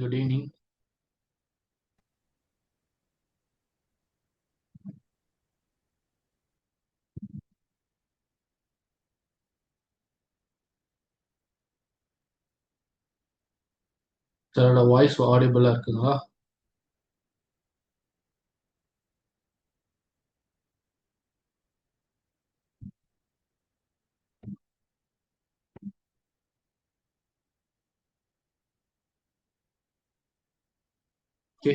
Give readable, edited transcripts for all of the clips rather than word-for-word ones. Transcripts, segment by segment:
Good evening. சாரோட voice ஆடிபிளா இருக்குங்களா? Okay.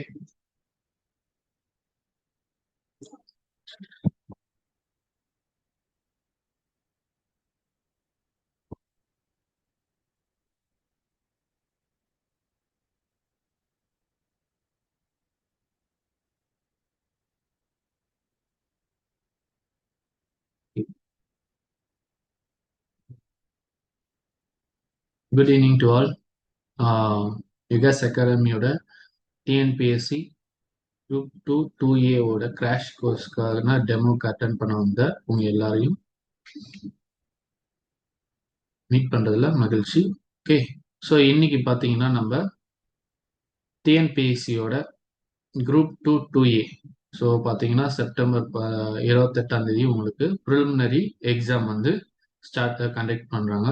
Good evening to all. Yugas அகாடமியோட டிஎன்பிஎஸ்சி குரூப் 2 2A ஓட கிராஷ் கோர்ஸ்க்காக டெமோக்கு அட்டன் பண்ண வந்த உங்க எல்லாரையும் மீட் பண்றதுல மகிழ்ச்சி. ஓகே, ஸோ இன்னைக்கு பார்த்தீங்கன்னா நம்ம டிஎன்பிஎஸ்சியோட குரூப் 2 2A. ஸோ பார்த்தீங்கன்னா செப்டம்பர் 28ஆம் தேதி உங்களுக்கு ப்ரிலிமினரி எக்ஸாம் வந்து கண்டக்ட் பண்றாங்க.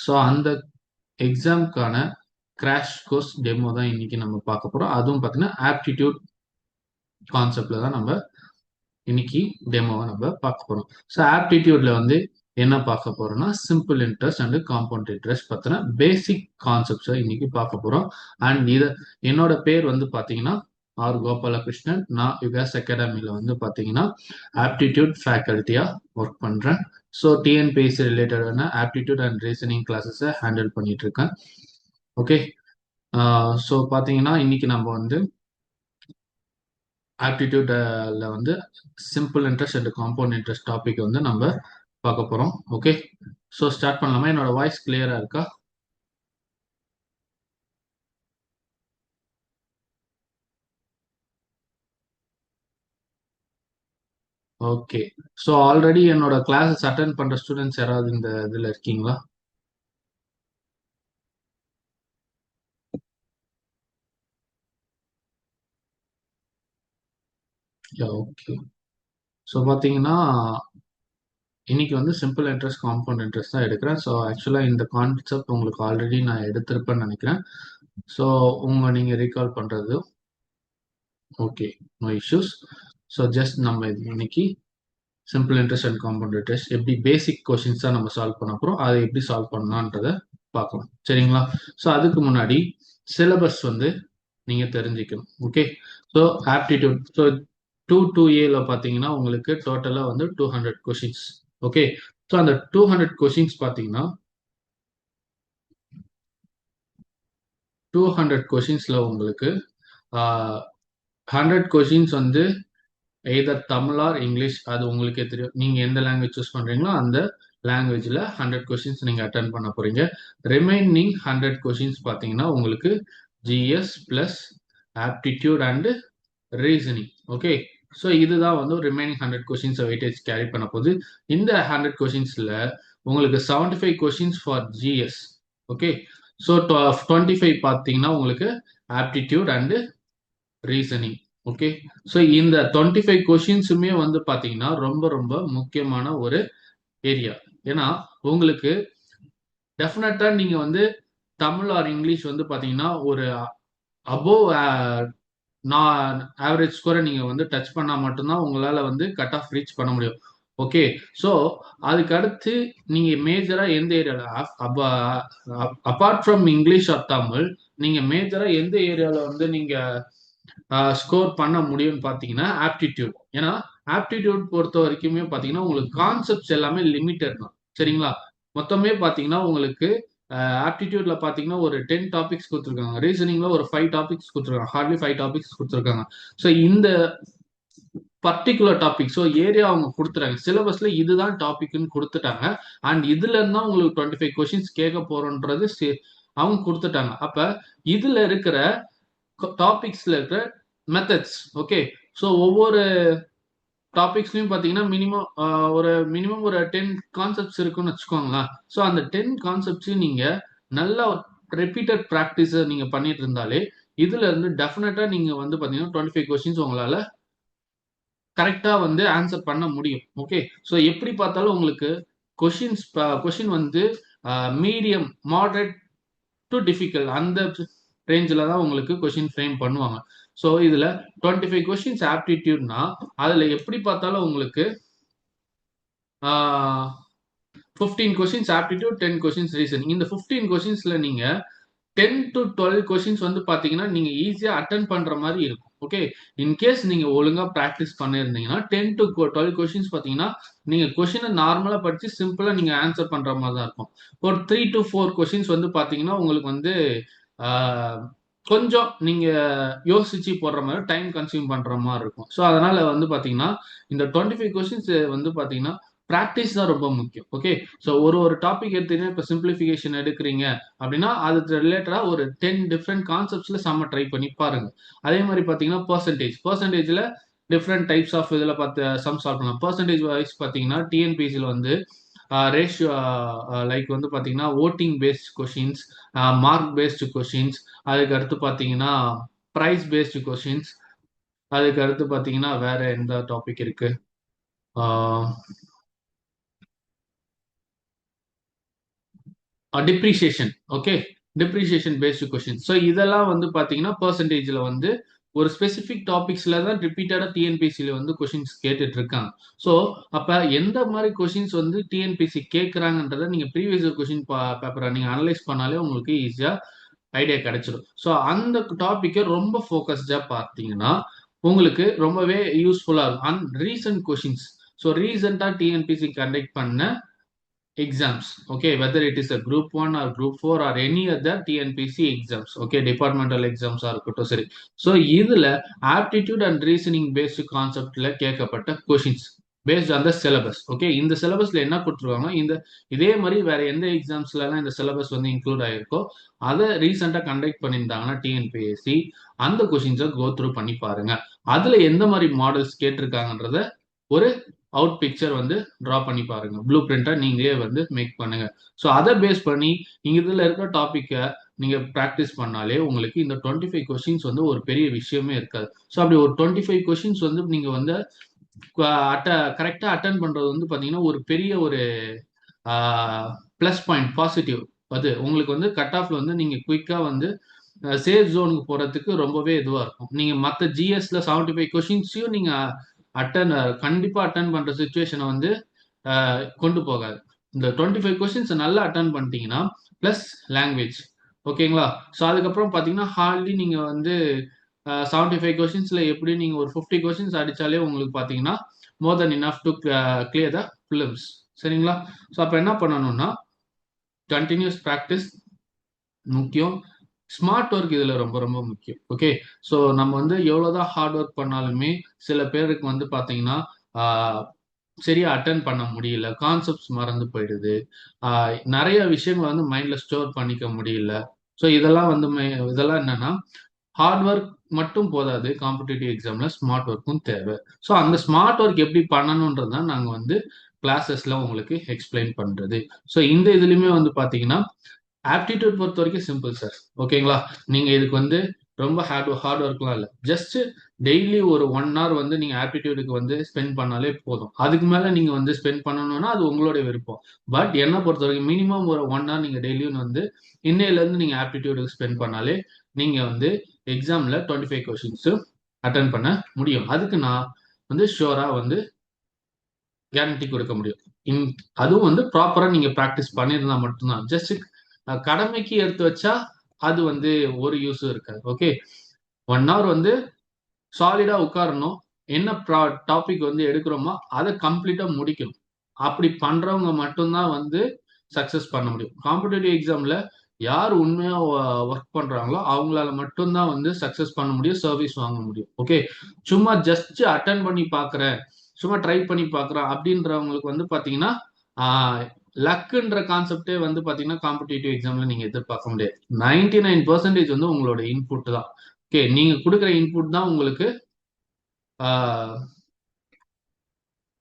ஸோ அந்த எக்ஸாம்க்கான கிராஷ் கோர்ஸ் டெமோ தான் இன்னைக்கு நம்ம பார்க்க போறோம். அதுவும் பார்த்தீங்கன்னா ஆப்டிடியூட் கான்செப்ட்ல தான் நம்ம இன்னைக்கு டெமோவை நம்ம பார்க்க போறோம். ஸோ ஆப்டிடியூட்ல வந்து என்ன பார்க்க போறோம்னா simple interest and compound interest பத்தின பேசிக் கான்செப்ட்ஸை இன்னைக்கு பார்க்க போறோம். அண்ட் இதை என்னோட பேர் வந்து பார்த்தீங்கன்னா ஆர் கோபாலகிருஷ்ணன். நான் யுகாஸ் அகாடமியில வந்து பார்த்தீங்கன்னா ஆப்டிடியூட் ஃபேக்கல்ட்டியா ஒர்க் பண்றேன். ஸோ டிஎன்பிஎஸ்சி ரிலேட்டடான ஆப்டிடியூட் அண்ட் ரீசனிங் கிளாஸஸை ஹேண்டில் பண்ணிட்டு இருக்கேன். ஓகே, ஸோ பார்த்தீங்கன்னா இன்னைக்கு நம்ம வந்து ஆப்டிடியூட்ல வந்து simple interest and compound interest topic வந்து நம்ம பார்க்க போறோம். ஓகே, ஸோ ஸ்டார்ட் பண்ணலாமா? என்னோட வாய்ஸ் கிளியரா இருக்கா? ஓகே, ஸோ ஆல்ரெடி என்னோட கிளாஸஸ் அட்டன் பண்ற ஸ்டூடெண்ட்ஸ் யாராவது இந்த இதுல இருக்கீங்களா? ஓகே, ஸோ பார்த்தீங்கன்னா இன்னைக்கு வந்து சிம்பிள் இன்ட்ரெஸ்ட் காம்பவுண்ட் இன்ட்ரெஸ்ட் தான் எடுக்கிறேன். ஸோ ஆக்சுவலாக இந்த கான்செப்ட் உங்களுக்கு ஆல்ரெடி நான் எடுத்திருப்பேன்னு நினைக்கிறேன். ஸோ நீங்கள் ரீகால் பண்ணுறது okay, no issues. So just நம்ம இன்னைக்கு simple interest and compound interest எப்படி பேசிக் கொஸ்டின்ஸ் தான் நம்ம சால்வ் பண்ண போகிறோம். அதை எப்படி சால்வ் பண்ணலான்றதை பார்க்கலாம். சரிங்களா? ஸோ அதுக்கு முன்னாடி சிலபஸ் வந்து நீங்கள் தெரிஞ்சுக்கணும். Okay, so aptitude so 2A பார்த்தீங்கன்னா உங்களுக்கு டோட்டலாக வந்து 200 கொஷின்ஸ். ஓகே, ஸோ அந்த 200 கொஷின்ஸ் பார்த்தீங்கன்னா 200 கொஷின்ஸ்ல உங்களுக்கு 100 கொஷின்ஸ் வந்து எய்தர் தமிழ் ஆர் இங்கிலீஷ், அது உங்களுக்கே தெரியும். நீங்க எந்த லாங்குவேஜ் சூஸ் பண்றீங்களோ அந்த லாங்குவேஜ்ல 100 கொஸ்டின்ஸ் நீங்க அட்டன் பண்ண போறீங்க. ரிமைனிங் 100 கொஸ்டின்ஸ் பாத்தீங்கன்னா உங்களுக்கு GS plus aptitude and reasoning. Okay, so இதுதான் வந்து ரிமைனிங் 100 கொஸ்டின்ஸ் வெயிட்டேஜ் கேரி பண்ண போகுது. இந்த 100 கொஸ்டின்ஸ்ல உங்களுக்கு 75 questions for GS. Okay, so 25 பார்த்தீங்கன்னா உங்களுக்கு aptitude and reasoning. Okay, so இந்த 25 கொஷின்ஸுமே வந்து பார்த்தீங்கன்னா ரொம்ப ரொம்ப முக்கியமான ஒரு ஏரியா. ஏன்னா உங்களுக்கு டெஃபினட்டா நீங்க வந்து தமிழ் ஆர் இங்கிலீஷ் வந்து பார்த்தீங்கன்னா ஒரு அபோவ் நான் ஆவரேஜ் ஸ்கோரை நீங்க வந்து டச் பண்ணா மட்டும்தான் உங்களால வந்து கட் ஆஃப் ரீச் பண்ண முடியும். ஓகே, ஸோ அதுக்கு அடுத்து நீங்க மேஜரா எந்த ஏரியால apart from English or Tamil நீங்க மேஜரா எந்த ஏரியால வந்து நீங்க ஸ்கோர் பண்ண முடியும்னு பார்த்தீங்கன்னா ஆப்டிடியூட். ஏன்னா ஆப்டிடியூட் பொறுத்த வரைக்குமே பார்த்தீங்கன்னா உங்களுக்கு கான்செப்ட்ஸ் எல்லாமே லிமிட்டட் தான். சரிங்களா? மொத்தமே பார்த்தீங்கன்னா உங்களுக்கு ஆப்டிடியூட்ல பார்த்தீங்கன்னா ஒரு 10 டாபிக்ஸ் கொடுத்துருக்காங்க. ரீசனிங்ல ஒரு 5 டாபிக்ஸ் கொடுத்துருக்காங்க. ஹார்ட்லி 5 டாபிக்ஸ் கொடுத்துருக்காங்க. ஸோ இந்த பர்டிகுலர் டாபிக் ஸோ ஏரியா அவங்க கொடுத்துறாங்க. சிலபஸ்ல இதுதான் டாபிக்னு கொடுத்துட்டாங்க. அண்ட் இதுல இருந்தா உங்களுக்கு 25 கொஸ்டின்ஸ் கேட்க போறோன்றது அவங்க கொடுத்துட்டாங்க. அப்ப இதுல இருக்கிற டாபிக்ஸ்ல இருக்கிற மெத்தட்ஸ். ஓகே, ஸோ ஒவ்வொரு டாபிக்ஸ்லயும் பார்த்தீங்கன்னா மினிமம் ஒரு 10 கான்செப்ட்ஸ் இருக்குன்னு வச்சுக்கோங்களேன். ஸோ அந்த 10 கான்செப்ட்ஸையும் நீங்க நல்லா ரிப்பீட்டட் ப்ராக்டிஸ் நீங்க பண்ணிட்டு இருந்தாலே இதுல இருந்து டெஃபினட்டா நீங்க வந்து பாத்தீங்கன்னா 25 கொஸ்டின்ஸ் உங்களால கரெக்டா வந்து ஆன்சர் பண்ண முடியும். ஓகே, ஸோ எப்படி பார்த்தாலும் உங்களுக்கு கொஷின் வந்து மீடியம் மாடரேட் டு டிஃபிகல்ட் அந்த ரேஞ்சில் தான் உங்களுக்கு கொஷின் ஃப்ரேம் பண்ணுவாங்க. ஸோ இதுல 25 கொஸ்டின்ஸ் ஆப்டிடியூட்னா அதுல எப்படி பார்த்தாலும் உங்களுக்கு 15 கொஸ்டின்ஸ் ஆப்டிடியூட், 10 கொஸ்டின்ஸ் ரீசனிங். இந்த 15 கொஸ்டின்ஸ்ல நீங்க 10 to 12 கொஸ்டின்ஸ் வந்து பாத்தீங்கன்னா நீங்க ஈஸியா அட்டன் பண்ற மாதிரி இருக்கும். ஓகே, இன்கேஸ் நீங்க ஒழுங்கா பிராக்டிஸ் பண்ணிருந்தீங்கன்னா 10 to 12 கொஸ்டின்ஸ் பாத்தீங்கன்னா நீங்க கொஸ்டினை நார்மலா படிச்சு சிம்பிளா நீங்க ஆன்சர் பண்ற மாதிரி தான் இருக்கும். ஒரு 3 to 4 கொஸ்டின்ஸ் வந்து பாத்தீங்கன்னா உங்களுக்கு வந்து ஆஹ், கொஞ்சம் நீங்க யோசிச்சு போடுற மாதிரி டைம் கன்சியூம் பண்ற மாதிரி இருக்கும். ஸோ அதனால வந்து பாத்தீங்கன்னா இந்த 25 கொஸ்டின்ஸ் வந்து பாத்தீங்கன்னா ப்ராக்டிஸ் தான் ரொம்ப முக்கியம். ஓகே, ஸோ ஒரு டாபிக் எடுத்தீங்கன்னா இப்போ சிம்பிளிஃபிகேஷன் எடுக்கிறீங்க அப்படின்னா அது ரிலேட்டடா ஒரு 10 டிஃப்ரெண்ட் கான்செப்ட்ஸ்ல செம்ம ட்ரை பண்ணி பாருங்க. அதே மாதிரி பாத்தீங்கன்னா பர்சன்டேஜ்ல டிஃப்ரெண்ட் டைப்ஸ் ஆஃப் இதில் பார்த்து சம் சால்வ் பண்ணலாம். பர்சன்டேஜ் வைஸ் பார்த்தீங்கன்னா டிஎன்பிசியில் வந்து ரேஷியோ லைக் வந்து பார்த்தீங்கன்னா voting paste questions, mark based questions, அதுக்கு அடுத்து பார்த்தீங்கன்னா ப்ரைஸ் பேஸ்டு கொஷின்ஸ், அதுக்கு அடுத்து பார்த்தீங்கன்னா வேற எந்த டாபிக் இருக்கு, depreciation. Okay, depreciation based question. So இதெல்லாம் வந்து பார்த்தீங்கன்னா பர்சன்டேஜில் வந்து ஒரு ஸ்பெசிஃபிக் டாபிக்ஸ்ல தான் ரிப்பீட்டடா டிஎன்பிசியில் வந்து கொஷின்ஸ் கேட்டுட்டு இருக்காங்க. ஸோ அப்போ எந்த மாதிரி கொஷின்ஸ் வந்து டிஎன்பிசி கேட்குறாங்கன்றத நீங்கள் ப்ரீவியஸ் கொஷின் பேப்பரை நீங்கள் அனலைஸ் பண்ணாலே உங்களுக்கு ஈஸியாக ஐடியா கிடைச்சிடும். ஸோ அந்த டாப்பிக்கை ரொம்ப ஃபோக்கஸ்டாக பார்த்தீங்கன்னா உங்களுக்கு ரொம்பவே யூஸ்ஃபுல்லாக இருக்கும். ரீசன்ட் கொஷின்ஸ், ஸோ ரீசெண்டாக டிஎன்பிசி கண்டக்ட் பண்ண exams, okay, whether it is a group 1 or group 4 or any other TNPC exams, okay, departmental exams are இருக்கட்டும் சரி. ஸோ இதுல ஆப்டிடியூட் அண்ட் ரீசனிங் பேஸ்டு கான்செப்ட்ல கேட்கப்பட்ட questions paste on the syllabus. Okay, இந்த சிலபஸ்ல என்ன கொடுத்துருவாங்க, இதே மாதிரி வேற எந்த எக்ஸாம்ஸ்ல எல்லாம் இந்த சிலபஸ் வந்து இன்க்ளூட் ஆயிருக்கோ அதை ரீசெண்டா கண்டக்ட் பண்ணியிருந்தாங்கன்னா டிஎன்பிஎஸ்சி அந்த கொஷின்ஸை கோ த்ரூ பண்ணி பாருங்க. அதுல எந்த மாதிரி மாடல்ஸ் கேட்டிருக்காங்கன்றத ஒரு அவுட் பிக்சர் வந்து டிரா பண்ணி பாருங்க. ப்ளூ பிரிண்டா நீங்களே வந்து மேக் பண்ணுங்க. ஸோ அதை பேஸ் பண்ணி நீங்க இதுல இருக்க டாபிக்கை நீங்க ப்ராக்டிஸ் பண்ணாலே உங்களுக்கு இந்த 25 கொஸ்டின்ஸ் வந்து ஒரு பெரிய விஷயமே இருக்காது. ஸோ அப்படி ஒரு 25 கொஸ்டின்ஸ் வந்து நீங்க வந்து கரெக்டா அட்டன் பண்றது வந்து பாத்தீங்கன்னா ஒரு பெரிய ஒரு பிளஸ் பாயிண்ட், பாசிட்டிவ். அது உங்களுக்கு வந்து கட் ஆஃப்ல வந்து நீங்க குயிக்கா வந்து சேஃப் ஜோனுக்கு போறதுக்கு ரொம்பவே இதுவா இருக்கும். நீங்க மற்ற ஜிஎஸ்ல 75 கொஸ்டின்ஸையும் நீங்க அட்டன் கண்டிப்பா அட்டன் பண்ற சுச்சுவேஷனை வந்து கொண்டு போகாது. இந்த 25 கொஸ்டின்ஸ் நல்லா அட்டன் பண்ணிட்டீங்கன்னா பிளஸ் லாங்குவேஜ், ஓகேங்களா. ஸோ அதுக்கப்புறம் பார்த்தீங்கன்னா ஹார்ட்லி நீங்க வந்து 75 கொஸ்டின்ஸ்ல எப்படி நீங்க ஒரு 50 கொஸ்டின்ஸ் அடிச்சாலே உங்களுக்கு பார்த்தீங்கன்னா more than enough to clear the films. சரிங்களா. ஸோ அப்போ என்ன பண்ணணும்னா கண்டினியூஸ் ப்ராக்டிஸ் முக்கியம். ஸ்மார்ட் ஒர்க் இதுல ரொம்ப ரொம்ப முக்கியம். ஓகே, ஸோ நம்ம வந்து எவ்வளவுதான் ஹார்ட் ஒர்க் பண்ணாலுமே சில பேருக்கு வந்து பாத்தீங்கன்னா சரியா அட்டன் பண்ண முடியல, கான்செப்ட்ஸ் மறந்து போயிடுது, நிறைய விஷயங்களை வந்து மைண்ட்ல ஸ்டோர் பண்ணிக்க முடியல. ஸோ இதெல்லாம் வந்து இதெல்லாம் என்னன்னா ஹார்ட் ஒர்க் மட்டும் போதாது, காம்படிட்டிவ் எக்ஸாம்ல ஸ்மார்ட் ஒர்க்கும் தேவை. ஸோ அந்த ஸ்மார்ட் ஒர்க் எப்படி பண்ணணும்ன்றது தான் நாங்கள் வந்து கிளாஸஸ்ல உங்களுக்கு எக்ஸ்பிளைன் பண்றது. ஸோ இந்த இதுலயுமே வந்து பாத்தீங்கன்னா ஆப்டிடியூட் பொறுத்த வரைக்கும் சிம்பிள் சார். ஓகேங்களா, நீங்க இதுக்கு வந்து ரொம்ப ஹார்ட் ஒர்க்லாம் இல்லை. ஜஸ்ட் டெய்லி ஒரு 1 hour வந்து நீங்க ஆப்டிடியூடுக்கு வந்து ஸ்பெண்ட் பண்ணாலே போதும். அதுக்கு மேல நீங்க வந்து ஸ்பெண்ட் பண்ணணும்னா அது உங்களுடைய விருப்பம். பட் என்ன பொறுத்த வரைக்கும் மினிமம் ஒரு 1 hour நீங்க டெய்லியும் வந்து இன்னையில இருந்து நீங்க ஆப்டிடியூடுக்கு ஸ்பெண்ட் பண்ணாலே நீங்க வந்து எக்ஸாம்ல 25 கொஸ்டின்ஸ் அட்டன் பண்ண முடியும். அதுக்கு நான் வந்து ஷுவரா வந்து கேரண்டி கொடுக்க முடியும். அதுவும் வந்து ப்ராப்பரா நீங்க ப்ராக்டிஸ் பண்ணியிருந்தா மட்டும்தான். ஜஸ்ட் கடமைக்கு எடுத்து வச்சா அது வந்து ஒரு யூஸும் இருக்காது. ஓகே, 1 hour வந்து சாலிடா உட்காரணும், என்ன டாபிக் வந்து எடுக்கிறோமோ அதை கம்ப்ளீட்டா முடிக்கணும். அப்படி பண்றவங்க மட்டும்தான் வந்து சக்சஸ் பண்ண முடியும். காம்படிட்டிவ் எக்ஸாம்ல யார் உண்மையா ஒர்க் பண்றாங்களோ அவங்களால மட்டும்தான் வந்து சக்சஸ் பண்ண முடியும், சர்வீஸ் வாங்க முடியும். ஓகே, சும்மா ஜஸ்ட் அட்டன் பண்ணி பாக்குறேன், சும்மா ட்ரை பண்ணி பாக்குறேன் அப்படின்றவங்களுக்கு வந்து பாத்தீங்கன்னா லக்குன்ற கான்செப்டே வந்து பாத்தீங்கன்னா காம்படிட்டிவ் எக்ஸாம்ல நீங்க எதிர்பார்க்க முடியாது. 99% வந்து உங்களோட இன்புட் தான். ஓகே, நீங்க கொடுக்குற இன்புட் தான் உங்களுக்கு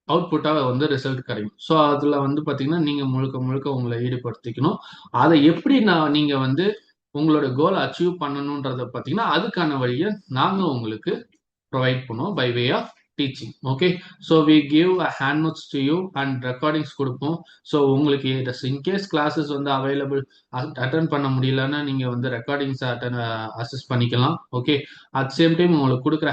அவுட்புட்டாக வந்து ரிசல்ட் கிடைக்கும். ஸோ அதில் வந்து பார்த்தீங்கன்னா நீங்கள் முழுக்க முழுக்க உங்களை ஈடுபடுத்திக்கணும். அதை எப்படி நீங்க வந்து உங்களோட கோல் அச்சீவ் பண்ணணுன்றத பார்த்தீங்கன்னா அதுக்கான வழியை நாங்கள் உங்களுக்கு ப்ரொவைட் பண்ணுவோம் by way of teaching. Okay, so we give a hand notes to you and recordings கொடுப்போம். ஸோ உங்களுக்கு இன்கேஸ் கிளாஸஸ் வந்து அவைலபிள் அட்டன் பண்ண முடியலன்னா நீங்கள் வந்து ரெக்கார்டிங்ஸ் அசஸ் பண்ணிக்கலாம். ஓகே, அட் சேம் டைம் உங்களுக்கு கொடுக்குற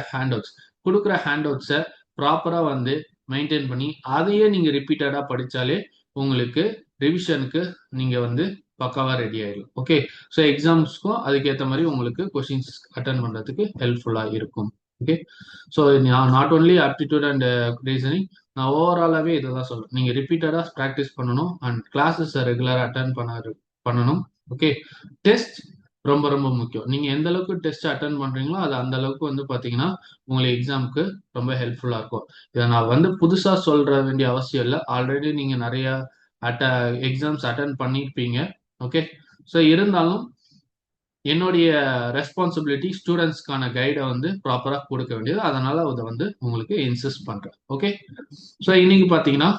ஹேண்ட் அவுட்ஸை ப்ராப்பராக வந்து மெயின்டைன் பண்ணி அதையே நீங்கள் ரிப்பீட்டடாக படித்தாலே உங்களுக்கு ரிவிஷனுக்கு நீங்கள் வந்து பக்காவாக ரெடி ஆயிடும். ஓகே, ஸோ எக்ஸாம்ஸ்க்கும் அதுக்கேற்ற மாதிரி உங்களுக்கு கொஷின்ஸ் அட்டன் பண்ணுறதுக்கு ஹெல்ப்ஃபுல்லாக இருக்கும். Okay, so not only aptitude and reasoning, நான் ஓவராலாகவே இதை தான் சொல்றேன். நீங்கள் ரிப்பீட்டடாக ப்ராக்டிஸ் பண்ணணும் அண்ட் கிளாஸஸ் ரெகுலராக அட்டன் பண்ணணும். ஓகே, டெஸ்ட் ரொம்ப ரொம்ப முக்கியம். நீங்கள் எந்த அளவுக்கு டெஸ்ட் அட்டன் பண்ணுறீங்களோ அது அந்த அளவுக்கு வந்து பார்த்தீங்கன்னா உங்களுக்கு எக்ஸாமுக்கு ரொம்ப ஹெல்ப்ஃபுல்லாக இருக்கும். இதை நான் வந்து புதுசாக சொல்ற வேண்டிய அவசியம் இல்லை. ஆல்ரெடி நீங்கள் நிறைய எக்ஸாம்ஸ் அட்டன் பண்ணியிருப்பீங்க. ஓகே, ஸோ இருந்தாலும் என்னுடைய ரெஸ்பான்சிபிலிட்டி ஸ்டூடெண்ட்ஸ்க்கான கைடை வந்து ப்ராப்பராக கொடுக்க வேண்டியது. அதனால அதை வந்து உங்களுக்கு இன்சிஸ்ட் பண்றேன். ஓகே, ஸோ இன்னைக்கு பார்த்தீங்கன்னா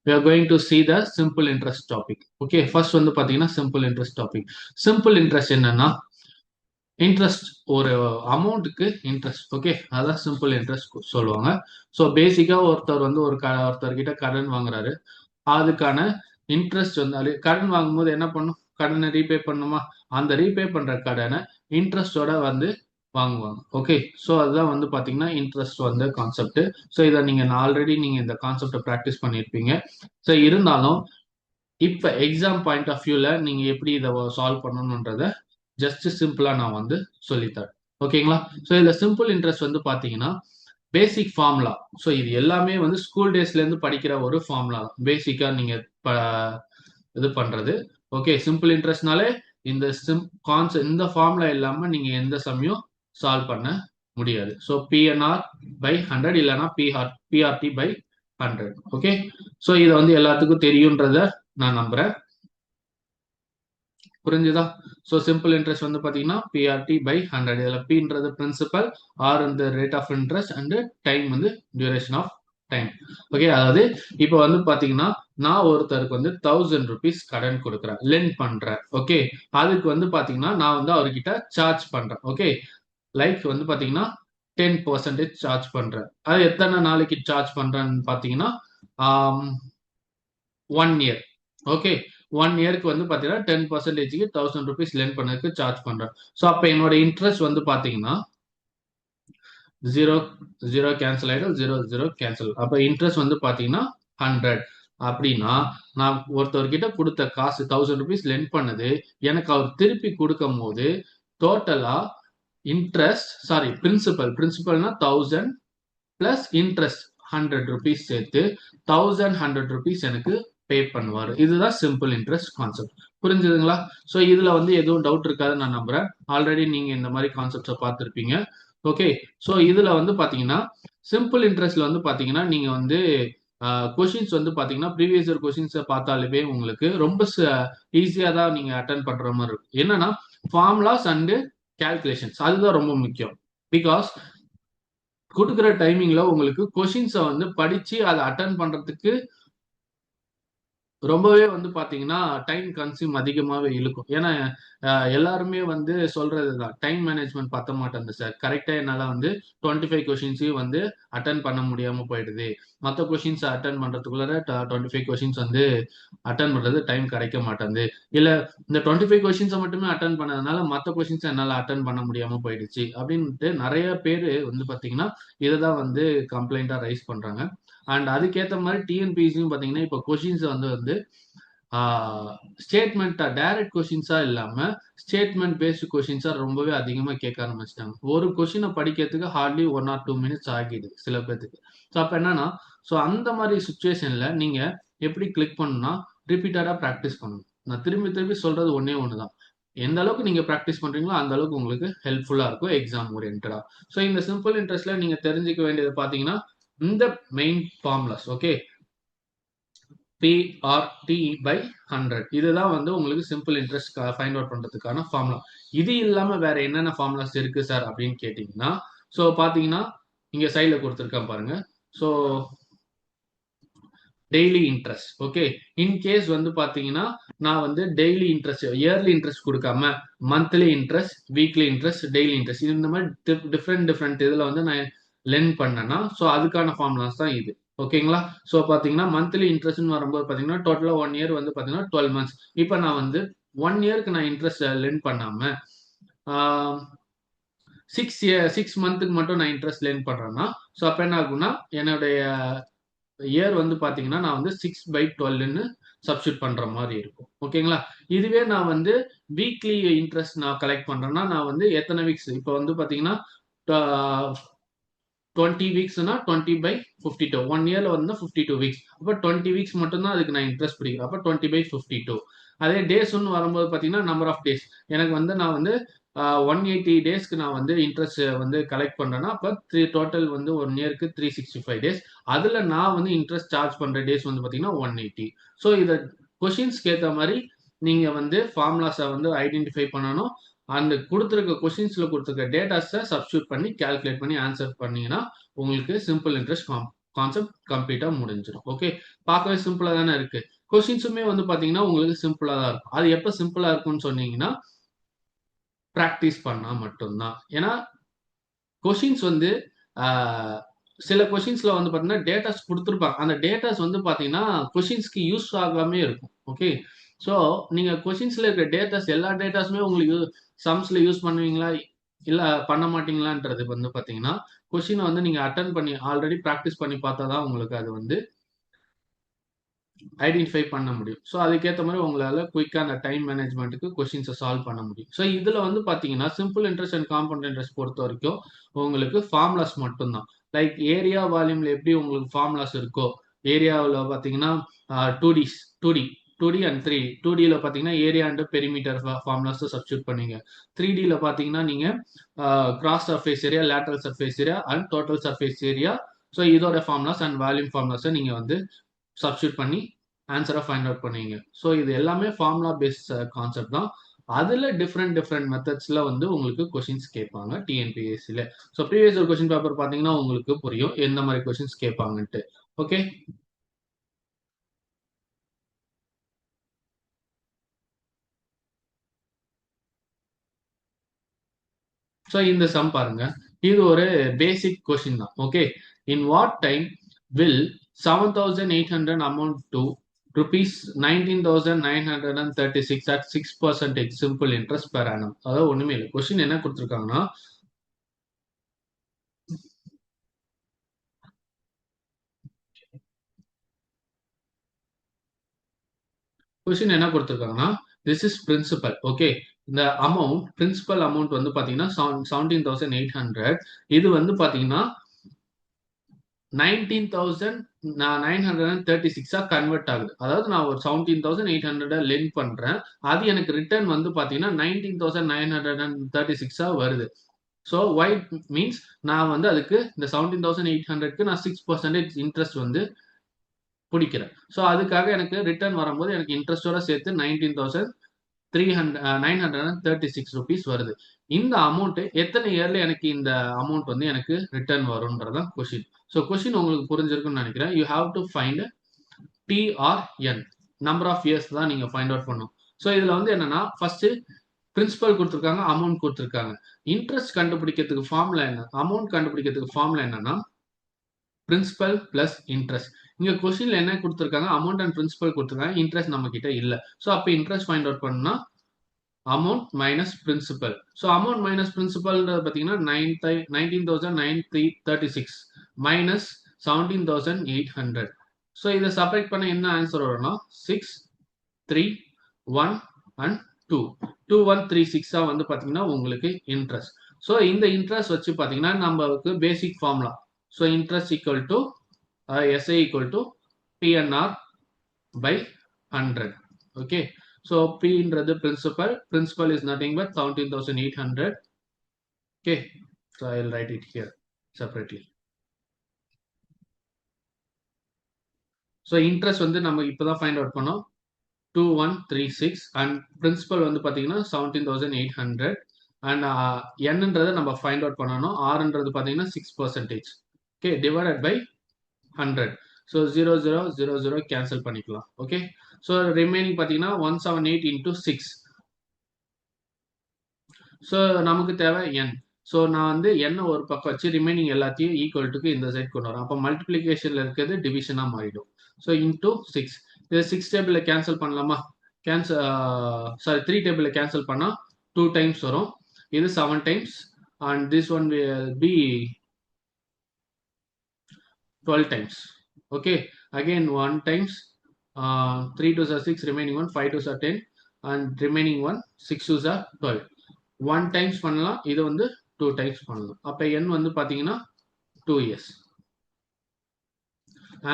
we are going to see the simple interest topic. Okay, first வந்து பார்த்தீங்கன்னா simple interest topic. Simple interest என்னன்னா இன்ட்ரெஸ்ட், ஒரு அமௌண்ட்டுக்கு இன்ட்ரெஸ்ட். ஓகே, அதான் சிம்பிள் இன்ட்ரெஸ்ட் சொல்லுவாங்க. ஸோ பேசிக்கா ஒருத்தர் வந்து ஒருத்தர்கிட்ட கடன் வாங்குறாரு, அதுக்கான இன்ட்ரெஸ்ட் வந்து கடன் வாங்கும்போது என்ன பண்ணும், கடனை ரீபே பண்ணுமா, அந்த ரீபே பண்ற கடனை இன்ட்ரெஸ்டோட வந்து வாங்குவாங்க. ஓகே, ஸோ அதுதான் வந்து பாத்தீங்கன்னா இன்ட்ரெஸ்ட் வந்து கான்செப்ட். ஸோ இதை நீங்க ஆல்ரெடி நீங்க இந்த கான்செப்டை ப்ராக்டிஸ் பண்ணியிருப்பீங்க. ஸோ இருந்தாலும் இப்ப எக்ஸாம் பாயிண்ட் ஆஃப் வியூல நீங்க எப்படி இதை சால்வ் பண்ணணுன்றத ஜஸ்ட் சிம்பிளா நான் வந்து சொல்லித்தரேன். ஓகேங்களா? ஸோ இதுல சிம்பிள் இன்ட்ரெஸ்ட் வந்து பாத்தீங்கன்னா பேசிக் ஃபார்முலா. ஸோ இது எல்லாமே வந்து ஸ்கூல் டேஸ்ல இருந்து படிக்கிற ஒரு ஃபார்முலா பேசிக்கா நீங்க இது பண்றது. ஓகே, சிம்பிள் இன்ட்ரெஸ்ட்னாலே இந்த இந்த ஃபார்முலா இல்லாம நீங்க எந்த சமயம் சால்வ் பண்ண முடியாது. ஸோ பிஎன்ஆர் பை 100 இல்லைன்னா பிஆர்டி பை 100. ஓகே, ஸோ இதை வந்து எல்லாத்துக்கும் தெரியுன்றத நான் நம்புறேன். புரிஞ்சுதா? ஸோ சிம்பிள் இன்ட்ரெஸ்ட் வந்து பார்த்தீங்கன்னா பிஆர்டி பை 100. இதில் பின்றது பிரின்சிபல், ஆர் இந்த rate of interest and time வந்து டியூரேஷன் ஆஃப் டைம். ஓகே, அதாவது இப்போ வந்து பார்த்தீங்கன்னா நான் ஒருத்தருக்கு வந்து 1000 rupees கடன் கொடுக்குறேன், லென் பண்றேன். ஓகே, அதுக்கு வந்து பார்த்தீங்கன்னா நான் வந்து அவர்கிட்ட சார்ஜ் பண்றேன். ஓகே, லைக் வந்து பார்த்தீங்கன்னா 10% சார்ஜ் பண்றேன். அது எத்தனை நாளைக்கு சார்ஜ் பண்றேன்னு பார்த்தீங்கன்னா 1 year. ஓகே, 1 இயருக்கு வந்து பார்த்தீங்கன்னா 10%க்கு 1000 rupees லென் பண்ணதுக்கு சார்ஜ் பண்றேன். ஸோ அப்போ என்னோட இன்ட்ரெஸ்ட் வந்து பார்த்தீங்கன்னா 0 கேன்சல் ஆயிடும், 0 கேன்சல். அப்போ இன்ட்ரெஸ்ட் வந்து பார்த்தீங்கன்னா 100. அப்படின்னா நான் ஒருத்தர்கிட்ட கொடுத்த காசு 1000 rupees லென் பண்ணது எனக்கு அவர் திருப்பி கொடுக்கும் போது டோட்டலா இன்ட்ரெஸ்ட் பிரின்சிபல்னா 1000 பிளஸ் இன்ட்ரெஸ்ட் 100 rupees சேர்த்து 1100 rupees எனக்கு பே பண்ணுவாரு. இதுதான் சிம்பிள் இன்ட்ரெஸ்ட் கான்செப்ட். புரிஞ்சுதுங்களா? ஸோ இதுல வந்து எதுவும் டவுட் இருக்காதுன்னு நான் நம்புறேன். ஆல்ரெடி நீங்க இந்த மாதிரி கான்செப்ட்ஸை பார்த்துருப்பீங்க. ஓகே, ஸோ இதுல வந்து பாத்தீங்கன்னா சிம்பிள் இன்ட்ரெஸ்ட்ல வந்து பாத்தீங்கன்னா நீங்க வந்து கொஷின்ஸ் வந்து பாத்தீங்கன்னா ப்ரீவியஸ் இயர் கொஷின்ஸை பார்த்தாலுமே உங்களுக்கு ரொம்ப ஈஸியா தான் நீங்க அட்டன் பண்ற மாதிரி இருக்கும். என்னன்னா ஃபார்முலாஸ் அண்ட் கால்குலேஷன்ஸ் அதுதான் ரொம்ப முக்கியம். பிகாஸ் கொடுக்குற டைமிங்ல உங்களுக்கு கொஷின்ஸை வந்து படிச்சு அதை அட்டன் பண்றதுக்கு ரொம்பவே வந்து பாத்தீங்கன்னா டைம் கன்சியூம் அதிகமாவே இழுக்கும். ஏன்னா எல்லாருமே வந்து சொல்றதுதான் டைம் மேனேஜ்மெண்ட் பத்த மாட்டேங்குது சார், கரெக்டா என்னால வந்து 25 கொஸ்டின்ஸையும் வந்து அட்டன் பண்ண முடியாம போயிடுது, மற்ற கொஸ்டின்ஸ் அட்டன் பண்றதுக்குள்ள 25 கொஸ்டின்ஸ் வந்து அட்டன் பண்றது டைம் கிடைக்க மாட்டேங்குது, இல்ல இந்த 25 கொஸ்டின்ஸை மட்டுமே அட்டன் பண்ணதுனால மற்ற கொஸ்டின்ஸ் என்னால அட்டன் பண்ண முடியாம போயிடுச்சு அப்படின்ட்டு நிறைய பேர் வந்து பாத்தீங்கன்னா இதை தான் வந்து கம்ப்ளைண்டா ரைஸ் பண்றாங்க. அண்ட் அதுக்கேற்ற மாதிரி டிஎன்பிஎஸ்சியும் பார்த்தீங்கன்னா இப்போ கொஷின்ஸ் வந்து ஸ்டேட்மெண்ட்டா டைரக்ட் கொஷின்ஸா இல்லாம ஸ்டேட்மெண்ட் பேஸ்டு கொஷின்ஸா ரொம்பவே அதிகமா கேட்க ஆரம்பிச்சிட்டாங்க. ஒரு கொஷினை படிக்கிறதுக்கு ஹார்ட்லி 1 or 2 minutes ஆகிடுது சில பேருக்கு. ஸோ அப்போ என்னன்னா, ஸோ அந்த மாதிரி சுச்சுவேஷன்ல நீங்க எப்படி கிளிக் பண்ணணும்னா ரிப்பீட்டடா ப்ராக்டிஸ் பண்ணணும். நான் திரும்பி திரும்பி சொல்றது ஒன்னே ஒண்ணுதான், எந்த அளவுக்கு நீங்க ப்ராக்டிஸ் பண்றீங்களோ அந்த அளவுக்கு உங்களுக்கு ஹெல்ப்ஃபுல்லா இருக்கும் எக்ஸாம் ஓரியன்டா. ஸோ இந்த சிம்பிள் இன்ட்ரெஸ்ட்ல நீங்க தெரிஞ்சுக்க வேண்டியது பாத்தீங்கன்னா இந்த main formulas. Okay, PRT by 100 இதுதான் வந்து உங்களுக்கு சிம்பிள் இன்ட்ரெஸ்ட் ஃபைண்ட் அவுட் பண்றதுக்கான ஃபார்முலா. இது இல்லாம வேற என்னென்ன ஃபார்முலாஸ் இருக்கு சார் அப்படின்னு கேட்டீங்கன்னா, ஸோ பாத்தீங்கன்னா இங்க சைட்ல கொடுத்துருக்கேன் பாருங்க. So daily interest. Okay, in case வந்து பாத்தீங்கன்னா நான் வந்து டெய்லி இன்ட்ரெஸ்ட், இயர்லி இன்ட்ரெஸ்ட் கொடுக்காம monthly interest, weekly interest, daily interest, இந்த மாதிரி டிஃப்ரெண்ட் இதுல வந்து நான் லென் பண்ணேன்னா ஸோ அதுக்கான ஃபார்முலாஸ் தான் இது. ஓகேங்களா? ஸோ பார்த்தீங்கன்னா மந்த்லி இன்ட்ரெஸ்ட்னு வரும்போது பார்த்தீங்கன்னா டோட்டலாக 1 இயர் வந்து பார்த்தீங்கன்னா 12 மந்த்ஸ். இப்போ நான் வந்து 1 இயருக்கு நான் இன்ட்ரெஸ்ட் லென் பண்ணாம 6 மந்த்துக்கு மட்டும் நான் இன்ட்ரெஸ்ட் லென் பண்றேன்னா ஸோ அப்போ என்ன ஆகும்னா என்னுடைய இயர் வந்து பாத்தீங்கன்னா நான் வந்து 6/12ன்னு சப்ஸ்டியூட் பண்ற மாதிரி இருக்கும். ஓகேங்களா? இதுவே நான் வந்து வீக்லி இன்ட்ரெஸ்ட் நான் கலெக்ட் பண்றேன்னா நான் வந்து எத்தனை வீக்ஸ் இப்போ வந்து பாத்தீங்கன்னா 20 வீக்ஸ்னா 20/52. 1 இயர்ல வந்து 52 வீக்ஸ். அப்போ 20 வீக்ஸ் மட்டும் தான் அதுக்கு நான் இன்ட்ரெஸ்ட் பிடிக்கிறேன். அப்போ 20/52. அதே டேஸ்ன்னு வரும்போது பார்த்தீங்கன்னா நம்பர் ஆஃப் டேஸ் எனக்கு வந்து நான் வந்து 180 டேஸ்க்கு நான் வந்து இன்ட்ரெஸ்ட் வந்து கலெக்ட் பண்றேன்னா அப்போ டோட்டல் வந்து 1 இயருக்கு 365 டேஸ். அதுல நான் வந்து இன்ட்ரெஸ்ட் சார்ஜ் பண்ற டேஸ் வந்து பார்த்தீங்கன்னா 180. ஸோ இதை கொஷின்ஸ்க்கு ஏற்ற மாதிரி நீங்க வந்து ஃபார்முலாஸை வந்து ஐடென்டிஃபை பண்ணணும். அந்த கொடுத்துருக்க கொஸ்டின்ஸ்ல கொடுத்துருக்க டேட்டாஸை சப்ஸ்டியூட் பண்ணி கால்குலேட் பண்ணி ஆன்சர் பண்ணீங்கன்னா உங்களுக்கு சிம்பிள் இன்ட்ரெஸ்ட் கான்செப்ட் கம்ப்ளீட்டா முடிஞ்சிடும். ஓகே, பார்க்கவே சிம்பிளா தானே இருக்கு. கொஸ்டின்ஸுமே வந்து பாத்தீங்கன்னா உங்களுக்கு சிம்பிளா தான் இருக்கும். அது எப்ப சிம்பிளா இருக்கும்னு சொன்னீங்கன்னா பிராக்டிஸ் பண்ணா மட்டும்தான். ஏன்னா கொஸ்டின்ஸ் வந்து சில கொஸ்டின்ஸ்ல வந்து பாத்தீங்கன்னா டேட்டாஸ் கொடுத்துருப்பாங்க. அந்த டேட்டாஸ் வந்து பாத்தீங்கன்னா கொஸ்டின்ஸ்க்கு யூஸ் ஆகாமே இருக்கும். ஓகே, ஸோ நீங்க கொஸ்டின்ஸ்ல இருக்க டேட்டாஸ் எல்லா டேட்டாஸுமே உங்களுக்கு சம்ஸ்ல யூஸ் பண்ணுவீங்களா இல்ல பண்ண மாட்டீங்களான்றது வந்து பாத்தீங்கன்னா கொஸ்டினை வந்து நீங்க அட்டன் பண்ணி ஆல்ரெடி ப்ராக்டிஸ் பண்ணி பார்த்தா தான் உங்களுக்கு அது வந்து ஐடென்டிஃபை பண்ண முடியும். ஸோ அதுக்கேற்ற மாதிரி உங்களால குயிக்காக அந்த டைம் மேனேஜ்மெண்ட்டுக்கு கொஸ்டின்ஸை சால்வ் பண்ண முடியும். ஸோ இதில் வந்து பார்த்தீங்கன்னா simple interest and compound interest பொறுத்த வரைக்கும் உங்களுக்கு ஃபார்முலாஸ் மட்டும்தான். லைக் ஏரியா வால்யூம்ல எப்படி உங்களுக்கு ஃபார்முலாஸ் இருக்கோ ஏரியாவில் பார்த்தீங்கன்னா டூ டி அண்ட் 3D. 2Dல பார்த்தீங்கன்னா area and perimeter formulas substitute பண்ணீங்க. 3Dல பார்த்தீங்கன்னா நீங்க cross surface area, lateral surface area and total surface area. So இதோட ஃபார்முலாஸ் அண்ட் வால்யூம் ஃபார்முலாஸை நீங்க வந்து சப்ஸ்டியூட் பண்ணி ஆன்சரை ஃபைண்ட் அவுட் பண்ணுவீங்க. ஸோ இது எல்லாமே ஃபார்முலா பேஸ்ட் கான்செப்ட் தான். அதுல டிஃப்ரெண்ட் மெத்தட்ஸ்ல வந்து உங்களுக்கு கொஸ்டின்ஸ் கேட்பாங்க டிஎன்பிஎஸ்சில. ஸோ ப்ரீவியஸ் ஒரு கொஸ்டின் பேப்பர் பார்த்தீங்கன்னா உங்களுக்கு புரியும் எந்த மாதிரி கொஸ்டின்ஸ் கேட்பாங்கன்ட்டு. ஓகே, ஸோ இந்த சம் பாருங்க. இது ஒரு பேசிக் கொஸ்டின் தான். Okay, in what time will 7,800 amount to rupees 19,936 at 6% simple interest per annum? அதாவது ஒண்ணுமே இல்லை. கொஸ்டின் என்ன கொடுத்துருக்காங்கன்னா கொஸ்டின் என்ன கொடுத்துருக்காங்கன்னா திஸ் இஸ் பிரின்சிபல். ஓகே, இந்த அமௌண்ட் பிரின்சிபல் அமௌண்ட் வந்து பாத்தீங்கன்னா 17,800. இது வந்து பாத்தீங்கன்னா 19,936 கன்வெர்ட் ஆகுது. அதாவது நான் ஒரு 17,800 லென் பண்றேன். அது எனக்கு ரிட்டர்ன் வந்து பாத்தீங்கன்னா 19,936 வருது. ஸோ ஒய் மீன்ஸ் நான் வந்து அதுக்கு இந்த 17,800க்கு நான் 6% இன்ட்ரெஸ்ட் வந்து பிடிக்கிறேன். ஸோ அதுக்காக எனக்கு ரிட்டர்ன் வரும்போது எனக்கு இன்ட்ரெஸ்டோட சேர்த்து 19,936 ருபீஸ் வருது. இந்த அமௌண்ட் எத்தனை இயர்ல எனக்கு இந்த அமௌண்ட் வந்து எனக்கு ரிட்டர்ன் வரும்ன்றதான் கொஸ்டின். ஸோ கொஸ்டின் உங்களுக்கு புரிஞ்சிருக்குன்னு நினைக்கிறேன். You have to find TRN number of years தான் நீங்க ஃபைண்ட் அவுட் பண்ணும். ஸோ இதுல வந்து என்னன்னா ஃபர்ஸ்ட் பிரின்சிபல் கொடுத்துருக்காங்க, அமௌண்ட் கொடுத்துருக்காங்க. இன்ட்ரெஸ்ட் கண்டுபிடிக்கிறதுக்கு ஃபார்முலா என்ன, அமௌண்ட் கண்டுபிடிக்கிறதுக்கு ஃபார்முலா என்னன்னா பிரின்சிபல் பிளஸ் இன்ட்ரெஸ்ட். இங்க கொஸ்டின்ல என்ன கொடுத்துருக்காங்க, அமௌண்ட் அண்ட் பிரின்சிபல் கொடுத்துருக்காங்க, இன்ட்ரெஸ்ட் நம்ம கிட்ட இல்ல. ஸோ அப்போ இன்ட்ரெஸ்ட் ஃபைண்ட் அவுட் பண்ணா amount minus principal. So amount minus principal பார்த்தீங்கன்னா 19,936 மைனஸ் 17,800. ஸோ இதை செப்பரேட் பண்ண என்ன ஆன்சர் வரும்னா 6, 3, 1 அண்ட் 2. 2136 வந்து பார்த்தீங்கன்னா உங்களுக்கு இன்ட்ரெஸ்ட். ஸோ இந்த இன்ட்ரெஸ்ட் வச்சு பார்த்தீங்கன்னா நம்மளுக்கு basic formula. So interest equal to SI equal to PNR by 100. Okay, so Pன்றது principal. Principal is nothing but 17,800. Okay, so I'll write it here separately. So interest வந்து நம்ம இப்போதான் ஃபைண்ட் அவுட் பண்ணோம் 2136 and principal வந்து பார்த்தீங்கன்னா 17,800 and என்னன்றதை நம்ம find out பண்ணணும். ஆர்ன்றது பார்த்தீங்கன்னா 6%. Okay, divided by 100. So 0 0 0 0 cancel பண்ணிக்கலாம். ஓகே, ஸோ ரிமைனிங் பார்த்தீங்கன்னா 178 இன்டூ 6. ஸோ நமக்கு தேவை n. ஸோ நான் வந்து n ஒரு பக்கம் வச்சு ரிமைனிங் எல்லாத்தையும் ஈக்குவல் டுக்கு இந்த சைட் கொண்டு வரோம். அப்போ மல்டிப்ளிகேஷன்ல இருக்கிறது டிவிஷனாக மாறிடும். So into 6. இது 6 டேபிளில் கேன்சல் பண்ணலாமா? சாரி 3 டேபிளில் கேன்சல் பண்ணால் 2 டைம்ஸ் வரும். இது 7 times and this one will be 12 times. Okay, again 1 times, 3 2s are 6, remaining one 5 2s are 10 and remaining one 6 2s are 12. 1 times பண்ணலாம், இது வந்து 2 times பண்ணலாம். அப்ப n வந்து பாத்தீங்கன்னா 2s.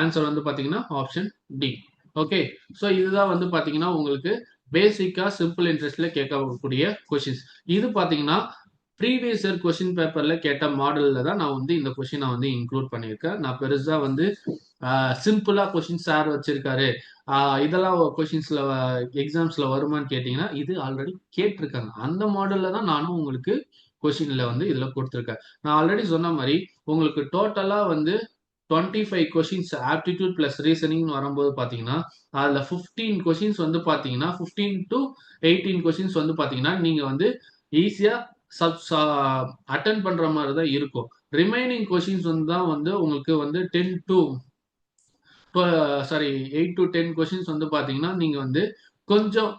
ஆன்சர் வந்து பாத்தீங்கன்னா ஆப்ஷன் டி. ஓகே, ஸோ இதுதான் வந்து பாத்தீங்கன்னா உங்களுக்கு பேசிக்கா சிம்பிள் இன்ட்ரெஸ்ட்ல கேட்கக்கூடிய கொஸ்டின்ஸ். இது பாத்தீங்கன்னா ப்ரீவியஸ் இயர் கொஸ்டின் பேப்பர்ல கேட்ட மாடல்ல தான் நான் வந்து இந்த கொஸ்டினை வந்து இன்க்ளூட் பண்ணியிருக்கேன். நான் பெருசா வந்து சிம்பிளா கொஸ்டின் சார் வச்சிருக்காரு, இதெல்லாம் கொஸ்டின்ஸ்ல எக்ஸாம்ஸ்ல வருமான்னு கேட்டீங்கன்னா இது ஆல்ரெடி கேட்டிருக்காங்க. அந்த மாடல்ல தான் நானும் உங்களுக்கு கொஸ்டின்ல வந்து இதுல கொடுத்துருக்கேன். நான் ஆல்ரெடி சொன்ன மாதிரி உங்களுக்கு டோட்டலா வந்து 25 கொஸ்டின்ஸ் ஆப்டிடியூட் பிளஸ் ரீசனிங் வரும்போது பாத்தீங்கன்னா அதுல 15 கொஸ்டின்ஸ் வந்து பாத்தீங்கன்னா 15 to 18 கொஸ்டின்ஸ் வந்து பாத்தீங்கன்னா நீங்க வந்து ஈஸியா அட்டன் பண்ற மாதிரி தான் இருக்கும். ரிமைனிங் கொஸ்டின்ஸ் வந்து தான் வந்து உங்களுக்கு வந்து 10 to சாரி 8 to 10 கொஸ்டின்ஸ் வந்து பாத்தீங்கன்னா நீங்க வந்து கொஞ்சம்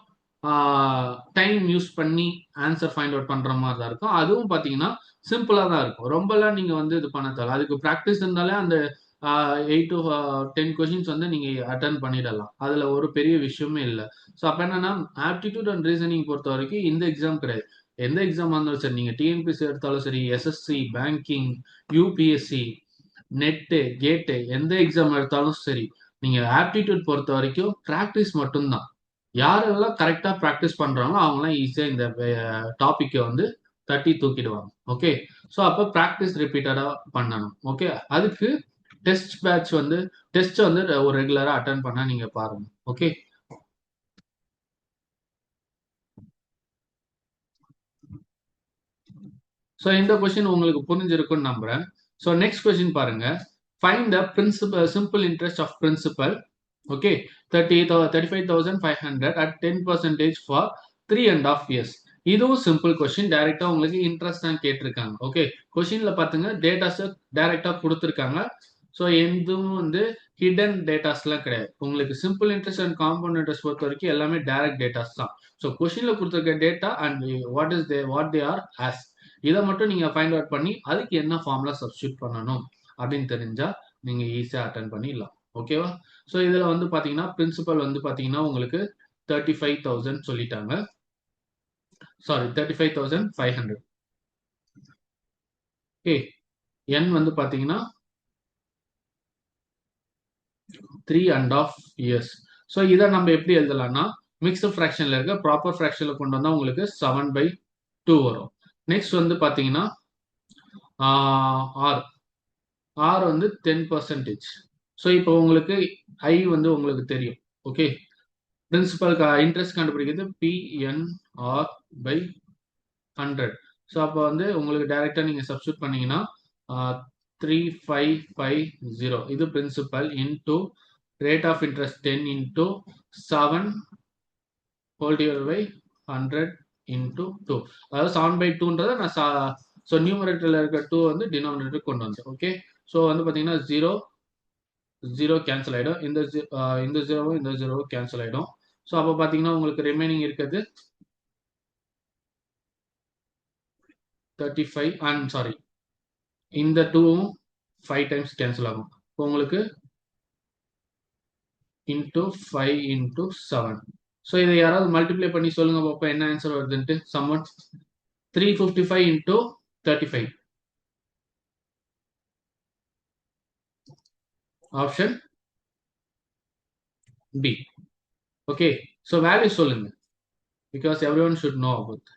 டைம் யூஸ் பண்ணி ஆன்சர் ஃபைண்ட் அவுட் பண்ற மாதிரி தான் இருக்கும். அதுவும் பாத்தீங்கன்னா சிம்பிளா தான் இருக்கும். ரொம்பலாம் நீங்க வந்து இது பண்ண தேவை. அதுக்கு ப்ராக்டிஸ் இருந்தாலே அந்த 8 to 10 கொஸ்டின்ஸ் வந்து நீங்க அட்டன் பண்ணிடலாம். அதுல ஒரு பெரிய விஷயமே இல்லை. ஸோ அப்ப என்னன்னா ஆப்டிடியூட் அண்ட் ரீசனிங் பொறுத்த வரைக்கும் இந்த எக்ஸாம் கிடையாது. எந்த எக்ஸாம் இருந்தாலும் சரி, நீங்க டிஎன்பிசி எடுத்தாலும் சரி, எஸ்எஸ்சி, பேங்கிங், யூபிஎஸ்சி, நெட்டு, கேட்டு, எந்த எக்ஸாம் எடுத்தாலும் சரி, நீங்க ஆப்டிடியூட் பொறுத்த வரைக்கும் ப்ராக்டிஸ் மட்டும்தான். யாரெல்லாம் கரெக்டா ப்ராக்டிஸ் பண்றாங்களோ அவங்கலாம் ஈஸியா இந்த டாபிக்கை வந்து தட்டி தூக்கிடுவாங்க. ஓகே, ஸோ அப்போ ப்ராக்டிஸ் ரிப்பீட்டடா பண்ணணும். ஓகே, அதுக்கு டெஸ்ட் பேட்ச் வந்து டெஸ்ட் வந்து ஒரு ரெகுலரா அட்டன் பண்ண நீங்க பாருங்க. ஓகே, ஸோ இந்த கொஸ்டின் உங்களுக்கு புரிஞ்சிருக்கும்னு நம்புறேன். ஸோ நெக்ஸ்ட் கொஸ்டின் பாருங்க. Find the principal simple interest of principal. Okay, 35,500 at 10% for 3.5 years. இதுவும் சிம்பிள் கொஸ்டின். டைரக்டா உங்களுக்கு இன்ட்ரெஸ்ட் தான் கேட்டிருக்காங்க. ஓகே, கொஸ்டின்ல பாத்துங்க டேட்டாஸ் டைரக்டா கொடுத்துருக்காங்க. ஸோ எதுவும் வந்து ஹிடன் டேட்டாஸ்லாம் கிடையாது. உங்களுக்கு simple interest and compound interest பொறுத்த வரைக்கும் எல்லாமே டைரக்ட் டேட்டாஸ் தான். ஸோ கொஸ்டின்ல கொடுத்துருக்க data and what they are as, இதை மட்டும் நீங்க ஃபைண்ட் அவுட் பண்ணி அதுக்கு என்ன ஃபார்முலா சப்ஸ்டியூட் பண்ணணும் அப்படின்னு தெரிஞ்சா நீங்க ஈஸியா அட்டன் பண்ணிடலாம். ஓகேவா? ஸோ இதுல வந்து பாத்தீங்கன்னா பிரின்சிபல் வந்து பாத்தீங்கன்னா உங்களுக்கு 35,000 சொல்லிட்டாங்க. சாரி 35,500. ஓகே, n வந்து பாத்தீங்கன்னா 3.5 years. ஸோ இதை நம்ம எப்படி எழுதலாம்னா மிக்ஸ்டு ஃப்ராக்ஷன்ல இருக்க ப்ராப்பர் ஃப்ராக்ஷன்ல கொண்டு வந்தா உங்களுக்கு 7/2 வரும். நெக்ஸ்ட் வந்து பாத்தீங்கன்னா ஆர் ஆர் வந்து 10%. ஸோ இப்போ உங்களுக்கு ஐ வந்து உங்களுக்கு தெரியும். ஓகே, பிரின்சிபல் இன்ட்ரெஸ்ட் கண்டுபிடிக்கிறது PNR by 100. ஸோ அப்போ வந்து உங்களுக்கு டைரக்டா நீங்க சப்ஸ்டியூட் பண்ணீங்கன்னா 3550 இது principal into rate of interest 10 into 7 whole divide by 100 into 2. அதாவது 7/2ன்றதை நான் ஸோ நியூமரேட்டர்ல இருக்க 2 வந்து டினாமினேட்டர் கொண்டு வந்தேன். ஓகே, ஸோ வந்து பாத்தீங்கன்னா 0 0 கேன்சல் ஆயிடும். இந்த ஜீரோவும் இந்த ஜீரோவும் கேன்சல் ஆயிடும். ஸோ அப்போ பாத்தீங்கன்னா உங்களுக்கு ரிமைனிங் இருக்கிறது 35 அண்ட் சாரி இந்த 2வும் 5 டைம்ஸ் கேன்சல் ஆகும். இப்போ உங்களுக்கு இன்டூ 5 இன்டூ 7. ஸோ இதை யாராவது மல்டிப்ளை பண்ணி சொல்லுங்க பார்ப்போம் என்ன ஆன்சர் வருதுன்ட்டு. சம்மன் 355 into 35. Option B. Okay, so value சொல்லுங்க because everyone should know about.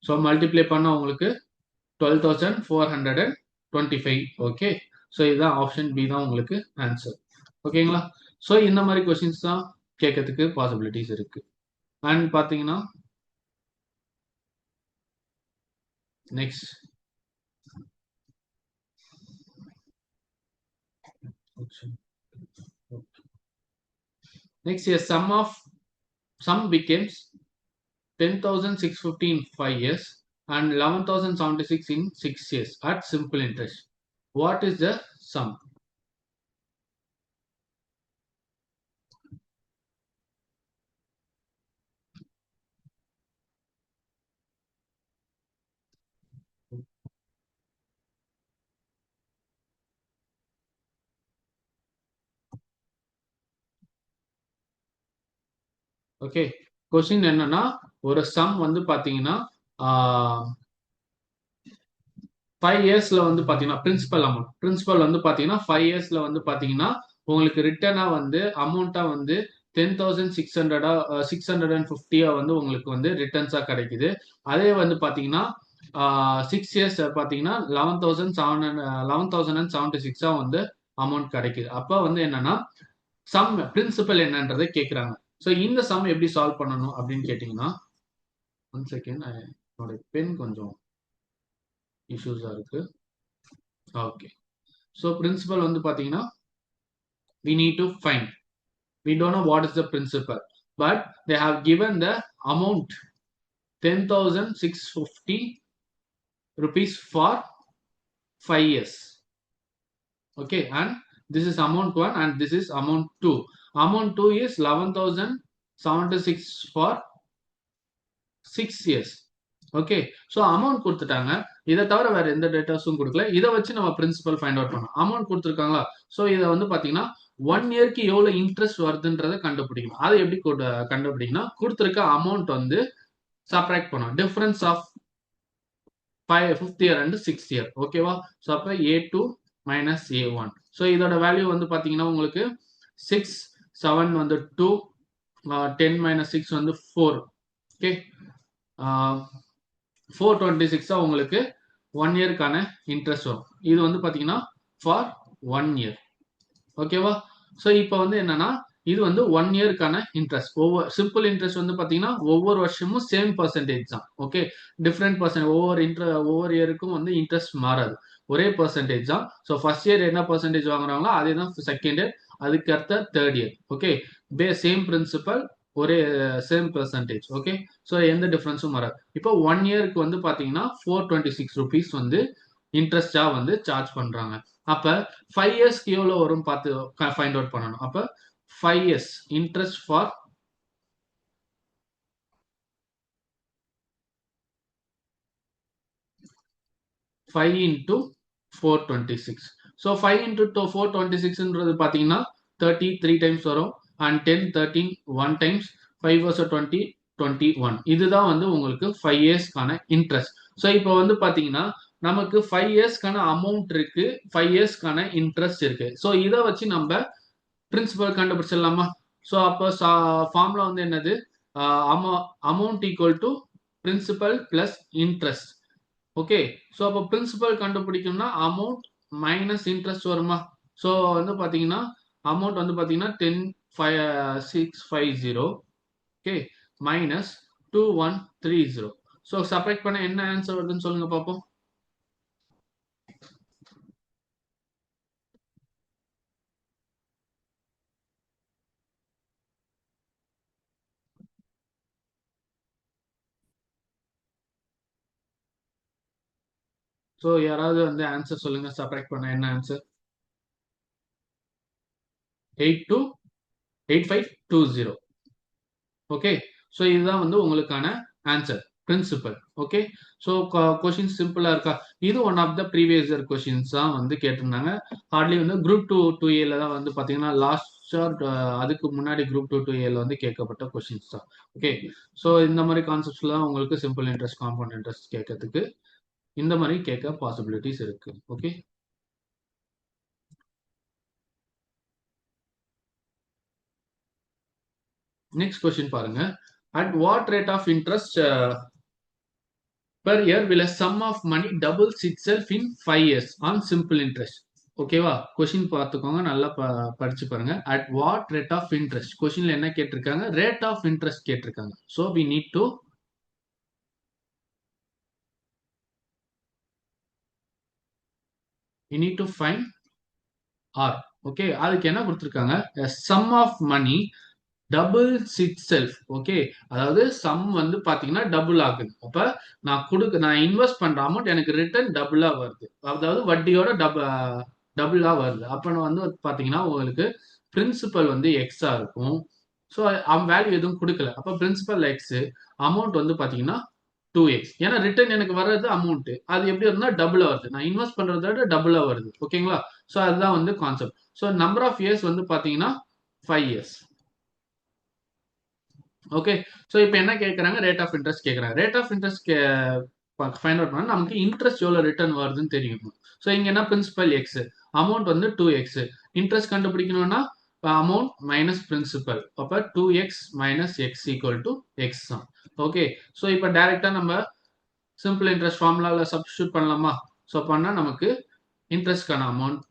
So multiply பண்ண உங்களுக்கு 12,425. ஓகே, ஸோ இதுதான் ஆப்ஷன் பி தான் உங்களுக்கு ஆன்சர். ஓகேங்களா? ஸோ இந்த மாதிரி கொஸ்டின்ஸ் தான் கேட்கறதுக்கு பாசிபிலிட்டிஸ் இருக்கு. அண்ட் பார்த்தீங்கன்னா next Next year, sum becomes 10,650 in 5 years and 11,076 in 6 years at simple interest. What is the sum? Okay, question என்னன்னா ஒரு சம் வந்து பாத்தீங்கன்னா 5 இயர்ஸ்ல வந்து பாத்தீங்கன்னா பிரின்சிபல் வந்து பாத்தீங்கன்னா 5 இயர்ஸ்ல வந்து பாத்தீங்கன்னா உங்களுக்கு ரிட்டர்னா வந்து அமௌண்ட்டா வந்து 10,600 650 வந்து உங்களுக்கு வந்து ரிட்டர்ன்ஸா கிடைக்குது. அதே வந்து பாத்தீங்கன்னா 6 இயர்ஸ் பாத்தீங்கன்னா 11,776 வந்து அமௌண்ட் கிடைக்குது. அப்ப வந்து என்னன்னா சம் பிரின்சிபல் என்னன்றதை கேக்குறாங்க. ஸோ இந்த சம் எப்படி சால்வ் பண்ணணும் அப்படின்னு கேட்டீங்கன்னா, ஒன் செகண்ட், என்னோட பென் கொஞ்சம் இஷ்யூஸா இருக்கு. ஓகே, ஸோ பிரின்சிபல் வந்து பாத்தீங்கன்னா we need to find. We don't know what is the principal, but they have given the amount 10,650 rupees for 5 years. Okay, and this is amount 1 and this is amount 2. Amount 2 is 11,076 for 6 years. Okay, so amount கொடுத்துட்டாங்க. இதை தவிர வேற எந்த டேட்டாஸும் கொடுக்கல. இதை வச்சு நம்ம principal find out பண்ணோம். அமௌண்ட் கொடுத்துருக்காங்களா, ஸோ இதை வந்து பாத்தீங்கன்னா 1 இயர்க்கு எவ்வளவு இன்ட்ரெஸ்ட் வருதுன்றதை கண்டுபிடிக்கணும். அதை எப்படி கண்டுபிடிக்கணும், கொடுத்துருக்க அமௌண்ட் வந்து சப்ராக்ட் பண்ணணும். Difference of 5th year and 6th year. ஓகேவா, ஸோ அப்போ A2 மைனஸ் A1. ஸோ இதோட வேல்யூ வந்து பாத்தீங்கன்னா உங்களுக்கு 6, 7 வந்து 2, 10 மைனஸ் 6 வந்து 4. ஓகே, 426 உங்களுக்கு 1 இயர்க்கான இன்ட்ரெஸ்ட் வரும். இது வந்து பாத்தீங்கன்னா ஃபார் 1 இயர். ஓகேவா, ஸோ இப்போ வந்து என்னன்னா இது வந்து 1 இயர்க்கான இன்ட்ரெஸ்ட். ஒவ்வொரு சிம்பிள் இன்ட்ரெஸ்ட் வந்து பாத்தீங்கன்னா ஒவ்வொரு வருஷமும் சேம் பர்சன்டேஜ் தான். ஓகே, டிஃப்ரெண்ட் பர்சன்ட் ஒவ்வொரு இயருக்கும் வந்து இன்ட்ரெஸ்ட் மாறாது, ஒரே பர்சன்டேஜ் தான். ஸோ ஃபர்ஸ்ட் இயர் என்ன பர்சன்டேஜ் வாங்குறாங்களோ அதே தான் செகண்ட் இயர், அதுக்கு அடுத்த third year. Okay, same principal, ஒரே சேம் பர்சன்டேஜ். ஓகே, ஸோ எந்த டிஃபரன்ஸும் வராது. இப்போ 1 இயருக்கு வந்து பாத்தீங்கன்னா 426 rupees வந்து இன்ட்ரெஸ்டா வந்து சார்ஜ் பண்றாங்க. அப்ப 5 இயர்ஸ்க்கு எவ்வளவு வரும் பார்த்து ஃபைண்ட் அவுட் பண்ணணும். அப்ப 5 years interest for 5 into 426. So 5 into 426ன்றது பாத்தீங்கன்னா 30 3 டைம்ஸ் வரும் அண்ட் 10 13 1 டைம்ஸ் 5 வருஷம் 20 21. இதுதான் வந்து உங்களுக்கு 5 இயர்ஸ்க்கான இன்ட்ரெஸ்ட். ஸோ இப்போ வந்து பாத்தீங்கன்னா நமக்கு 5 இயர்ஸ்க்கான அமௌண்ட் இருக்கு, 5 இயர்ஸ்க்கான இன்ட்ரெஸ்ட் இருக்கு. ஸோ இதை வச்சு நம்ம பிரின்சிபல் கண்டுபிடிச்சிடலாமா? ஸோ அப்போ ஃபார்முலா வந்து என்னது, amount equal to principal plus interest. Okay, so அப்போ பிரின்சிபல் கண்டுபிடிக்கணும்னா அமௌண்ட் மைனஸ் இன்ட்ரெஸ்ட் வருமா? ஸோ வந்து பாத்தீங்கன்னா அமௌண்ட் வந்து பாத்தீங்கன்னா 10,650 ஓகே மைனஸ் 2130. ஸோ சப்ராக்ட் பண்ண என்ன ஆன்சர் வருதுன்னு சொல்லுங்க பார்ப்போம். ஸோ யாராவது வந்து ஆன்சர் சொல்லுங்க, சப்ராக்ட் பண்ண என்ன ஆன்சர்? 8520. ஓகே, ஸோ இதுதான் வந்து உங்களுக்கான answer principal. Okay, so question சிம்பிளா இருக்கா? இது one of the previous year questions தான் வந்து கேட்டிருந்தாங்க. ஹார்ட்லி வந்து குரூப் 2A தான் வந்து பாத்தீங்கன்னா லாஸ்ட் அதுக்கு முன்னாடி குரூப் 2A வந்து கேட்கப்பட்ட கொஸ்டின்ஸ் தான். ஓகே, ஸோ இந்த மாதிரி கான்செப்ட்ஸ்ல தான் உங்களுக்கு சிம்பிள் இன்ட்ரெஸ்ட், காம்பவுண்ட் இன்ட்ரெஸ்ட் கேட்கறதுக்கு இந்த மாதிரி கேட்க பாசிபிலிட்டிஸ் இருக்கு. ஓகே, நெக்ஸ்ட் கொஸ்டின் பாருங்க. At what rate of interest per year will a sum of money doubles itself in 5 years on simple interest? ஓகேவா, கொஸ்டின் பார்த்துக்கோங்க, நல்லா படிச்சு பாருங்க. At what rate of interest, கொஸ்டின்ல என்ன கேட்டிருக்காங்க, ரேட் ஆஃப் இன்ட்ரெஸ்ட் கேட்டிருக்காங்க. So we need to find R. Okay, அதுக்கு என்ன கொடுத்துருக்காங்க, sum of money doubles itself. Okay, அதாவது சம் வந்து பாத்தீங்கன்னா டபுள் ஆகுது. அப்ப நான் இன்வெஸ்ட் பண்ற அமௌண்ட் எனக்கு ரிட்டர்ன் டபுளா வருது, அதாவது வட்டியோட டபுளா வருது. அப்ப நான் வந்து பாத்தீங்கன்னா உங்களுக்கு பிரின்சிபல் வந்து எக்ஸா இருக்கும். ஸோ அவன் வேல்யூ எதுவும் கொடுக்கல, அப்ப பிரின்சிபல் எக்ஸ், அமௌண்ட் வந்து பாத்தீங்கன்னா 2x. ஏன்னா ரிட்டர்ன் எனக்கு வர்றது அமௌண்ட் அது எப்படி இருந்தா டபுளா வருது, நான் இன்வெஸ்ட் பண்றதை விட டபுளா வருது. ஓகேங்களா, ஸோ அதுதான் வந்து concept. So number of years வந்து பாத்தீங்கன்னா 5 இயர்ஸ். ஓகே, ஸோ இப்போ என்ன கேட்குறாங்க, ரேட் ஆஃப் இன்ட்ரெஸ்ட் கேட்குறாங்க. Rate of interest find out பண்ணால் நமக்கு இன்ட்ரெஸ்ட் எவ்வளோ ரிட்டர்ன் வருதுன்னு தெரியும். ஸோ இங்கே என்ன, பிரின்சிபல் எக்ஸ், அமௌண்ட் வந்து 2x. இன்ட்ரெஸ்ட் கண்டுபிடிக்கணும்னா அமௌண்ட் மைனஸ் பிரின்சிபல், அப்போ 2x minus X equal to X தான். ஓகே, ஸோ இப்போ டைரக்டா நம்ம சிம்பிள் இன்ட்ரெஸ்ட் ஃபார்முலாவில் சப்ஸ்டியூட் பண்ணலாமா? ஸோ பண்ணால் நமக்கு இன்ட்ரெஸ்ட்கான அமௌண்ட்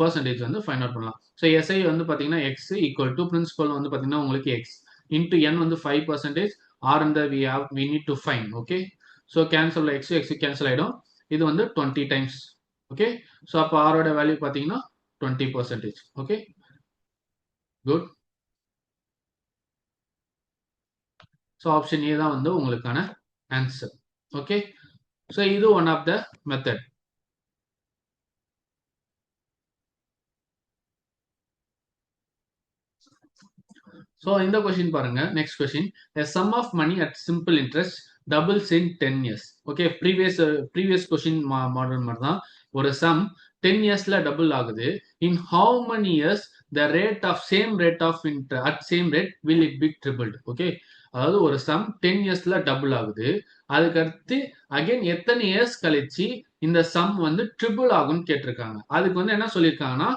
பர்சன்டேஜ் வந்து ஃபைண்ட் அவுட் பண்ணலாம். ஸோ எஸ்ஐ வந்து பார்த்தீங்கன்னா எக்ஸ் ஈக்குவல் டு பிரின்சிபல் வந்து பார்த்தீங்கன்னா உங்களுக்கு எக்ஸ் இன்ட்டு என் வந்து 5%, ஆர் இந்த we need to find. Okay, so cancel X X cancel ஆகிடும். இது வந்து 20 டைம்ஸ். ஓகே, ஸோ அப்போ ஆரோட வேல்யூ பார்த்தீங்கன்னா 20%. Okay, good. So option A தான் வந்து உங்களுக்கான ஆன்சர். ஓகே, ஸோ இது one of the method. So இந்த கொஸ்டின் பாருங்க, next question, a sum of money at simple interest doubles in 10 years. Okay, previous question model மாதிரி தான். ஒரு சம் 10 இயர்ஸ்ல டபுள் ஆகுது. இன் how many years the rate of same rate of interest at same rate will it be tripled? Okay, அதாவது ஒரு some 10 இயர்ஸ்ல double ஆகுது, அதுக்கடுத்து அகைன் எத்தனை இயர்ஸ் கழிச்சு இந்த சம் வந்து ட்ரிபிள் ஆகும்னு கேட்டிருக்காங்க. அதுக்கு வந்து என்ன சொல்லியிருக்காங்கன்னா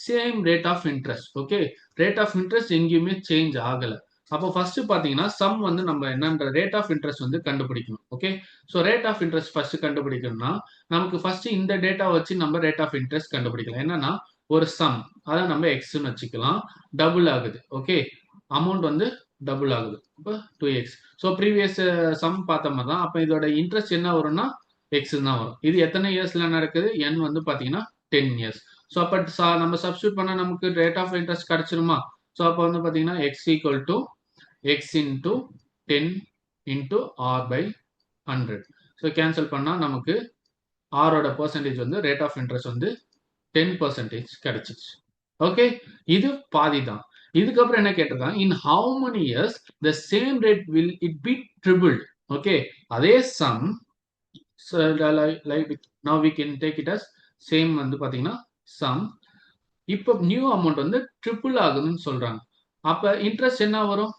same rate of interest. Okay, rate of interest எங்கேயுமே சேஞ்ச் ஆகல. அப்போ ஃபர்ஸ்ட் பாத்தீங்கன்னா சம் வந்து நம்ம என்னன்ற ரேட் ஆஃப் இன்ட்ரெஸ்ட் வந்து கண்டுபிடிக்கணும். Okay, so rate of interest first கண்டுபிடிக்கணும்னா நமக்கு ஃபர்ஸ்ட் இந்த டேட்டா வச்சு நம்ம ரேட் ஆஃப் இன்ட்ரெஸ்ட் கண்டுபிடிக்கலாம். என்னன்னா ஒரு சம், அதை நம்ம எக்ஸ்ன்னு வச்சுக்கலாம், டபுள் ஆகுது. ஓகே, அமௌண்ட் வந்து டபுள் ஆகுது, இப்போ 2x. ஸோ ப்ரீவியஸ் சம் பார்த்த மாதிரி தான். அப்போ இதோட இன்ட்ரெஸ்ட் என்ன வரும்னா எக்ஸ் தான் வரும். இது எத்தனை இயர்ஸ்ல நடக்குது, n வந்து பாத்தீங்கன்னா 10 இயர்ஸ். ஸோ அப்போ நம்ம சப்ஸ்டியூட் பண்ண நமக்கு ரேட் ஆஃப் இன்ட்ரெஸ்ட் கிடைச்சிருமா? ஸோ அப்போ வந்து பார்த்தீங்கன்னா X equal to X into 10 into R by 100. So cancel பண்ணால் நமக்கு ஆரோட பர்சன்டேஜ் வந்து ரேட் ஆஃப் இன்ட்ரெஸ்ட் வந்து 10% கிடைச்சிச்சு. ஓகே, இது பாதி தான். இதுக்கப்புறம் என்ன கேட்டிருக்காங்க, in how many years the same rate will it be tripled. Okay, அதே sum now we can take it as same வந்து பார்த்தீங்கன்னா சம். இப்போ நியூ அமௌண்ட் வந்து ட்ரிபிள் ஆகுதுன்னு சொல்றாங்க. அப்ப இன்ட்ரெஸ்ட் என்ன வரும்,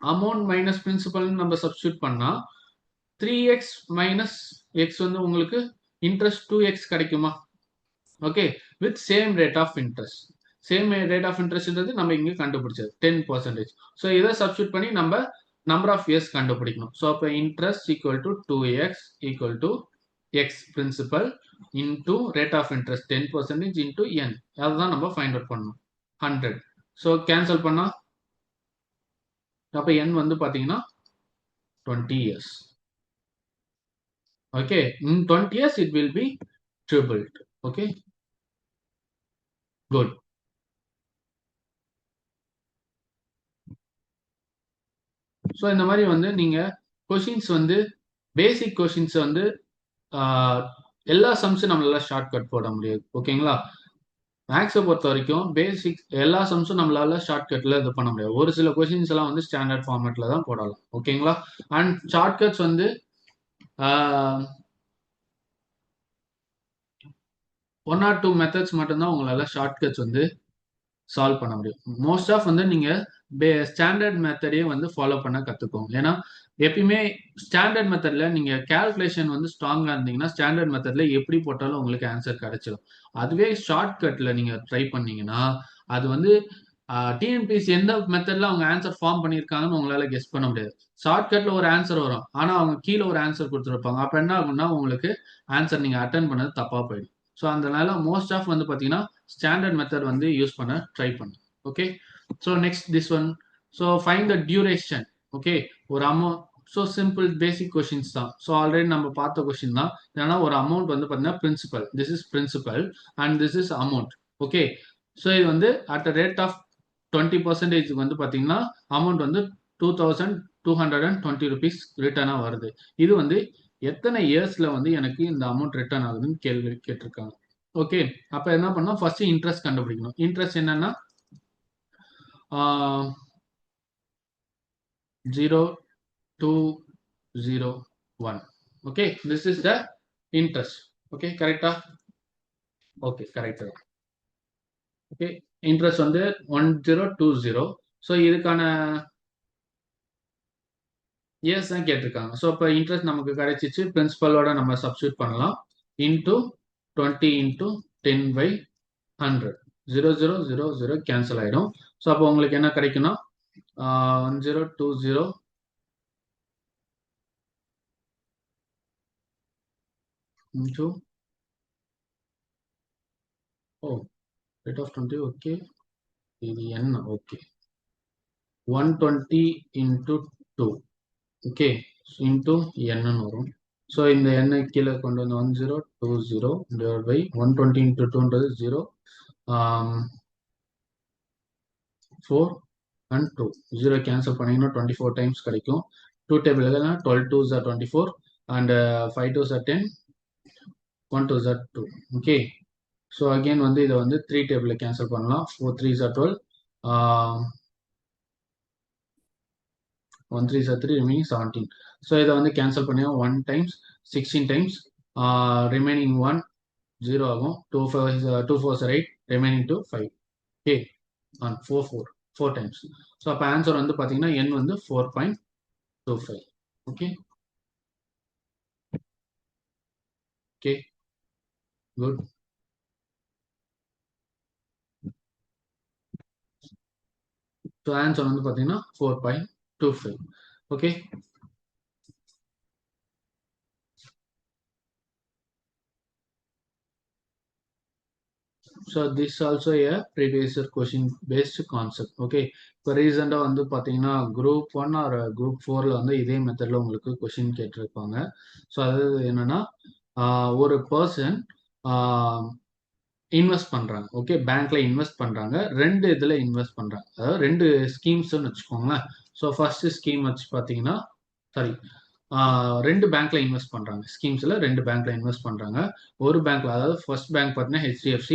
அமௌண்ட் மைனஸ் பிரின்சிபல் நம்ம சப்ஸ்டியூட் பண்ணா 3x மைனஸ் எக்ஸ் வந்து உங்களுக்கு இன்ட்ரெஸ்ட் 2x கிடைக்குமா? Okay, with same rate of interest. Same rate of இன்ட்ரெஸ்ட்ன்றது நம்ம இங்க கண்டுபிடிச்சது 10%. ஸோ இதை சப்ஸ்டியூட் பண்ணி நம்ம நம்பர் ஆஃப் இயர்ஸ் கண்டுபிடிக்கணும். ஸோ அப்போ interest equal to 2x equal to x principal into rate of interest 10% into n. அதுதான் நம்ம ஃபைண்ட் அவுட் பண்ணணும், 100. ஸோ கேன்சல் பண்ணா அப்போ n வந்து பாத்தீங்கன்னா 20 years. Okay, in 20 years it will be tripled. Okay, good. So இந்த மாதிரி வந்து நீங்க கொஷின்ஸ் வந்து பேசிக் கொஷின்ஸ் வந்து எல்லா சம்ஸும் நம்மளால ஷார்ட் கட் போட முடியாது. ஓகேங்களா, மேக்ஸை பொறுத்த வரைக்கும் பேசிக் எல்லா சம்ஸும் நம்மளால ஷார்ட் கட்ல இது பண்ண முடியாது. ஒரு சில கொஸ்டின்ஸ் எல்லாம் வந்து ஸ்டாண்டர்ட் ஃபார்மேட்ல தான் போடலாம். ஓகேங்களா, அண்ட் ஷார்ட் கட்ஸ் வந்து ஒன் ஆர் டூ மெத்தட்ஸ் மட்டும்தான் உங்களால ஷார்ட் கட்ஸ் வந்து சால்வ் பண்ண முடியும். மோஸ்ட் ஆஃப் வந்து நீங்க ஸ்டாண்டர்ட் மெத்தடே வந்து ஃபாலோ பண்ண கத்துக்கோங்க. ஏன்னா எப்பயுமே ஸ்டாண்டர்ட் மெத்தட்ல நீங்க கால்குலேஷன் வந்து ஸ்ட்ராங்கா இருந்தீங்கன்னா ஸ்டாண்டர்ட் மெத்தட்ல எப்படி போட்டாலும் உங்களுக்கு ஆன்சர் கிடைச்சிடும். அதுவே ஷார்ட் கட்ல நீங்க ட்ரை பண்ணீங்கன்னா அது வந்து டிஎன்பிஎஸ்சி எந்த மெத்தட்ல அவங்க ஆன்சர் ஃபார்ம் பண்ணியிருக்காங்கன்னு உங்களால கெஸ் பண்ண முடியாது. ஷார்ட் கட்ல ஒரு ஆன்சர் வரும், ஆனா அவங்க கீழே ஒரு ஆன்சர் கொடுத்துருப்பாங்க. அப்ப என்ன ஆகும்னா உங்களுக்கு ஆன்சர் நீங்க அட்டன் பண்ணது தப்பா போயிடும். ஸோ அதனால மோஸ்ட் ஆஃப் வந்து பாத்தீங்கன்னா ஸ்டாண்டர்ட் மெத்தட் வந்து யூஸ் பண்ண ட்ரை பண்ணுங்க. Okay, so next this one. So find the duration. Okay, ஒரு amount. So simple basic questions தான். ஸோ ஆல்ரெடி நம்ம பார்த்த கொஸ்டின் தான். ஏன்னா ஒரு அமௌண்ட் வந்து பார்த்தீங்கன்னா principal, this is principal and this is amount. Okay, so இது வந்து அட் த ரேட் ஆஃப் 20% வந்து பார்த்தீங்கன்னா அமௌண்ட் வந்து 2220 rupees ரிட்டர்னாக வருது. இது வந்து எத்தனை இயர்ஸில் வந்து எனக்கு இந்த அமௌண்ட் ரிட்டர்ன் ஆகுதுன்னு கேள்வி கேட்டிருக்காங்க. ஓகே, அப்போ என்ன பண்ணோம், ஃபர்ஸ்ட் இன்ட்ரெஸ்ட் கண்டுபிடிக்கணும். இன்ட்ரெஸ்ட் என்னன்னா 0.201. Okay, this is the interest. Okay, கரெக்டா? Okay, correct. ஓகே, இன்ட்ரெஸ்ட் வந்து 1020. ஸோ இதுக்கான இயர்ஸ் தான் கேட்டிருக்காங்க. ஸோ இப்போ இன்ட்ரெஸ்ட் நமக்கு கிடைச்சிச்சு, பிரின்சிபலோட நம்ம சப்ஸ்டியூட் பண்ணலாம். Into 20 into 10/100. 0000 கேன்சல் ஆயிடும். ஸோ அப்போ உங்களுக்கு என்ன கிடைக்கும்னா 1020 into rate of 20. ஓகே, இது என்ன? Okay, 120 into 2. ஓகே, இன்டூ என்னன்னு வரும். ஸோ இந்த எண்ணை கீழே கொண்டு வந்து 1020 டிவைட் பை 120 into 2ன்றது 0, 4 and 2. 0 கேன்சல் பண்ணிங்கன்னா 24 டைம்ஸ் கிடைக்கும். 2 டேபிள் இல்லைன்னா 12 2s are 24 and 5 2s are 10, 1 2s are 2. Okay, so again வந்து இதை வந்து 3 டேபிளில் கேன்சல் பண்ணலாம். 4 3s are 12, 1 3s are 3, remaining 17. So இதை வந்து கேன்சல் பண்ணி 1 டைம்ஸ் 16 டைம்ஸ், ரிமைனிங் 1 0 ஆகும். 2 4s are 8, remaining 2 5. Okay, 4 times. So அப்போ ஆன்சர் வந்து பார்த்தீங்கன்னா n வந்து 4.25. Okay, okay, good. So answer வந்து பார்த்தீங்கன்னா 4.25. Okay, so this also A previous year question based concept. Okay, இப்போ ரீசெண்டாக வந்து பார்த்தீங்கன்னா குரூப் 1 ஆர் குரூப் 4ல் வந்து இதே மெத்தடில் உங்களுக்கு கொஷின் கேட்டிருப்பாங்க. ஸோ அது என்னன்னா ஒரு பர்சன் இன்வெஸ்ட் பண்ணுறாங்க. ஓகே, பேங்க்ல இன்வெஸ்ட் பண்ணுறாங்க. 2 இதில் இன்வெஸ்ட் பண்ணுறாங்க, அதாவது 2 ஸ்கீம்ஸ்ன்னு வச்சுக்கோங்களேன். ஸோ ஃபர்ஸ்ட் ஸ்கீம் வச்சு பார்த்தீங்கன்னா, சாரி, 2 பேங்க்ல இன்வெஸ்ட் பண்றாங்க. ஸ்கீம்ஸ்ல 2 பேங்க்ல இன்வெஸ்ட் பண்றாங்க. ஒரு பேங்க்ல, அதாவது ஃபர்ஸ்ட் பேங்க் பார்த்தீங்கன்னா HDFC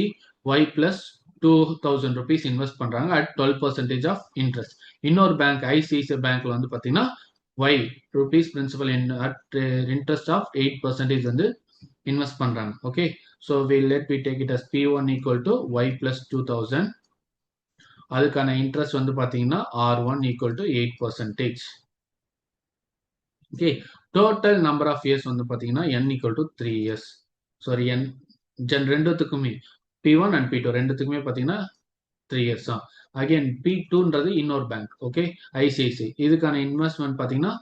Y plus 2000 rupees invest பண்றாங்க at 12% ஆஃப் இன்ட்ரெஸ்ட். இன்னொரு பேங்க் ICICI பேங்க்ல வந்து பார்த்தீங்கன்னா Y rupees principal at interest of 8% வந்து இன்வெஸ்ட் பண்றாங்க. Okay, so we take it as P1 equal to Y plus 2000. அதுக்கான இன்ட்ரெஸ்ட் வந்து பார்த்தீங்கன்னா R1 equal to 8%. Okay, total number of years வந்து பார்த்தீங்கன்னா n equal to 3 years. Sorry, ரெண்டுத்துக்குமே P1 and P2 ரெண்டுத்துக்குமே பார்த்தீங்கன்னா 3 years தான். அகைன் P2ன்றது இன்னொரு பேங்க். Okay, ICICI. இதுக்கான இன்வெஸ்ட்மெண்ட் பார்த்தீங்கன்னா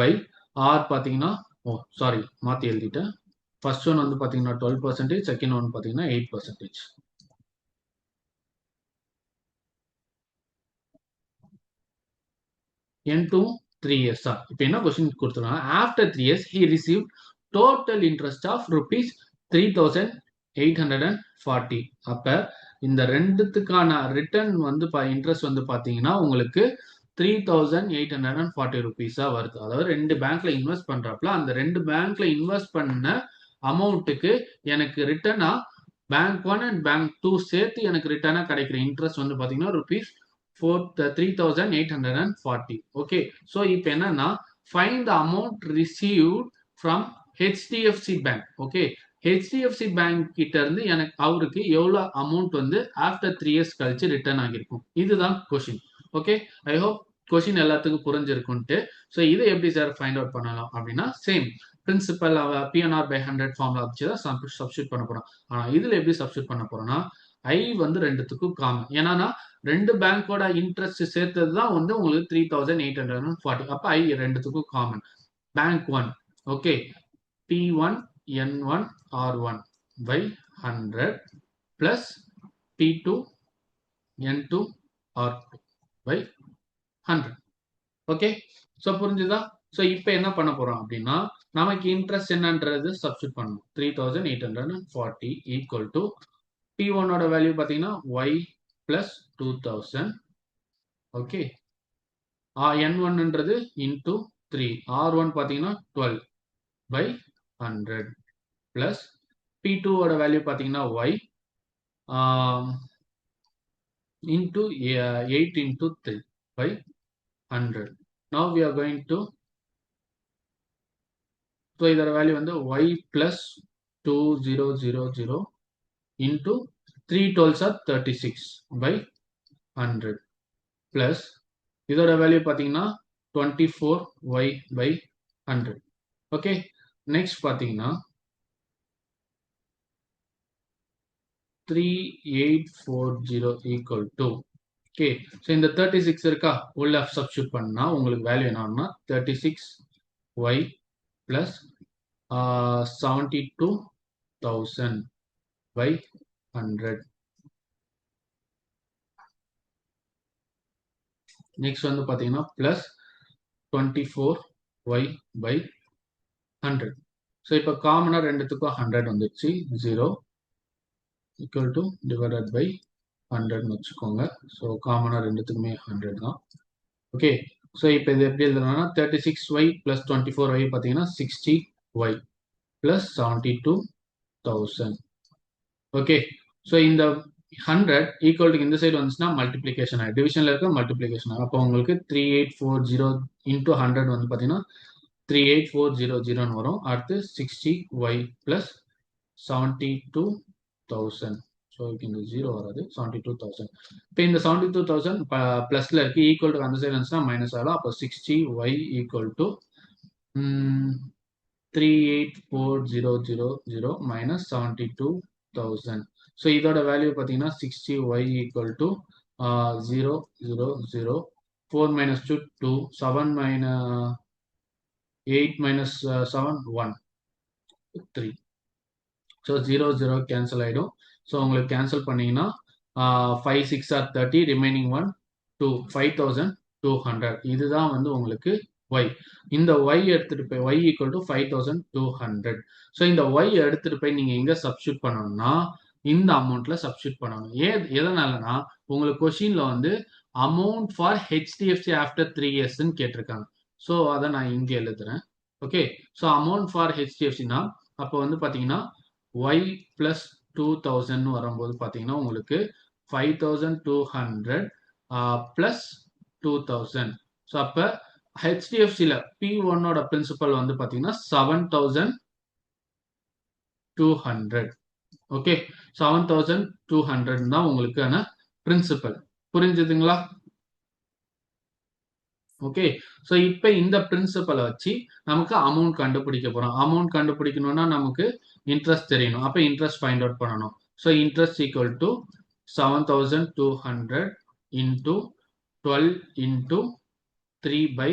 Y. R பார்த்தீங்கன்னா, சாரி, மாற்றி எழுதிட்டேன். ஃபர்ஸ்ட் ஒன் வந்து பார்த்தீங்கன்னா 12%, செகண்ட் ஒன் பார்த்தீங்கன்னா 8%. N2 3 years தான். இப்போ என்ன கொஸ்டின் கொடுத்துருக்காங்க, after 3 years he received total interest of rupees 3840. அப்ப இந்த ரெண்டுத்துக்கான ரிட்டர்ன் வந்து இன்ட்ரெஸ்ட் வந்து பாத்தீங்கன்னா உங்களுக்கு 3840 rupees வருது. அதாவது 2 பேங்க்ல இன்வெஸ்ட் பண்றப்பல அந்த 2 பேங்க்ல இன்வெஸ்ட் பண்ண அமௌண்ட்டுக்கு எனக்கு ரிட்டர்னா பேங்க் 1 அண்ட் பேங்க் 2 சேர்த்து எனக்கு ரிட்டர்னா கிடைக்கிற இன்ட்ரெஸ்ட் வந்து பாத்தீங்கன்னா rupees 3840. ஓகே, ஸோ இப்போ என்னன்னா find the amount received from HDFC bank. Okay, HDFC bank கிட்ட இருந்து எனக்கு அவருக்கு எவ்வளோ அமௌண்ட் வந்து ஆஃப்டர் 3 years கழிச்சு ரிட்டர்ன் ஆகிருக்கும். இதுதான் question. Okay, I hope question எல்லாத்துக்கும் புரிஞ்சிருக்குன்ட்டு. ஸோ இதை எப்படி சார் ஃபைண்ட் அவுட் பண்ணலாம் அப்படின்னா, same principal PNR by 100 formula வச்சு தான் சப்ஸ்டியூட் பண்ண போறோம். ஆனால் இதில் எப்படி சப்ஸ்டியூட் பண்ண போறோம்னா, ஐ வந்து ரெண்டுத்துக்கும் காமன். ஏன்னா 2 பேங்கோட இன்ட்ரெஸ்ட் சேர்த்தது தான் வந்து உங்களுக்கு 3840. அப்ப ஐ ரெண்டுத்துக்கும் common. Bank 1, okay, P1 N1 R1 by 100 plus P2 N2 R2 by 100. Okay, so புரிஞ்சுதா? ஸோ இப்போ என்ன பண்ண போறோம் அப்படின்னா, நமக்கு இன்ட்ரெஸ்ட் என்னன்றது சப்ஸ்டியூட் பண்ணணும். 3840 ஈக்குவல் டு P1 ஓட வேல்யூ பார்த்தீங்கன்னா Y plus 2000. ஓகே, n1ன்றது into 3, r1 பார்த்தீங்கன்னா 12 by 100 plus p2 ஓட வேல்யூ பார்த்தீங்கன்னா y into 8 into 3 by 100. Now we are going to, so இதோட வேல்யூ வந்து y plus 2000 into 3 12s are 36 by 100 plus இதோட value பார்த்தீங்கன்னா 24y by 100. ஓகே, நெக்ஸ்ட் பார்த்தீங்கன்னா 3840 equal to, okay, so இந்த 36 இருக்கா, உள்ள சப்ஸ்டியூட் பண்ணா உங்களுக்கு வேல்யூ என்னன்னா 36y plus 72,000 by 100. நெக்ஸ்ட் வந்து பார்த்தீங்கன்னா plus 24y by 100. ஸோ இப்போ காமனாக ரெண்டுத்துக்கும் 100 வந்துடுச்சு, 0 equal to divided by 100ன்னு வச்சுக்கோங்க. ஸோ காமனாக ரெண்டுத்துக்குமே 100 தான். ஓகே, ஸோ இப்போ இது எப்படி எழுதுனா 36y plus 24y பார்த்தீங்கன்னா 60y plus 72,000. ஓகே, ஸோ இந்த 100 ஈக்குவல் டு இந்த சைடு வந்துச்சுன்னா மல்டிப்ளிகேஷன் ஆகும், டிவிஷனில் இருக்க மல்டிப்ளிகேஷன் ஆகும். அப்போ உங்களுக்கு 3840 into 100 வந்து பார்த்தீங்கன்னா 38400 வரும். அடுத்து 60y plus 72,000. ஸோ இந்த 0 வராது, 72,000. இப்போ இந்த 72,000 ப்ளஸில் இருக்கு, ஈக்குவல் டு அந்த சைடு இருந்துச்சுன்னா மைனஸ் ஆகலாம். அப்போ 60y equal to 38400 minus 72,000. So இதோட வேல்யூ பார்த்தீங்கன்னா 60y equal to 0 0 0 4 minus 2 2 7 minus 8 minus 7 1 3. So 0 0 cancel ஆகிடும். ஸோ உங்களுக்கு கேன்சல் பண்ணீங்கன்னா 5 6 are 30, ரிமைனிங் 1 2 5200. இதுதான் வந்து உங்களுக்கு y. இந்த y எடுத்துட்டு போய் y ஈக்குவல் டு 5200. ஸோ இந்த y எடுத்துட்டு போய் நீங்க எங்க சப்ஸ்டியூட் பண்ணணும்னா இந்த அமௌண்ட்ல சப்ஸ்டியூட் பண்ணணும். எதனாலனா உங்களுக்கு கொஸ்டின்ல வந்து அமௌண்ட் ஃபார் HDFC ஆஃப்டர் 3 இயர்ஸ்ன்னு கேட்டிருக்காங்க. ஸோ அதை நான் இங்க எழுதுறேன். ஓகே, ஸோ அமௌண்ட் ஃபார் HDFCனா அப்போ வந்து பாத்தீங்கன்னா y plus 2000 வரும்போது பாத்தீங்கன்னா உங்களுக்கு 5200 plus 2000. ஸோ அப்ப HDFCல P1 ஓட பிரின்சிபல் வந்து பாத்தீங்கன்னா 7200. ஓகே, 7200 தான் உங்களுக்கான பிரின்சிபல். புரிஞ்சுதுங்களா? ஓகே, ஸோ இப்போ இந்த பிரின்சிபலை வச்சு நமக்கு அமௌண்ட் கண்டுபிடிக்க போறோம். அமௌண்ட் கண்டுபிடிக்கணும்னா நமக்கு இன்ட்ரெஸ்ட் தெரியணும். அப்போ இன்ட்ரெஸ்ட் ஃபைண்ட் அவுட் பண்ணணும். So interest equal to 7200 into 12 into 3 by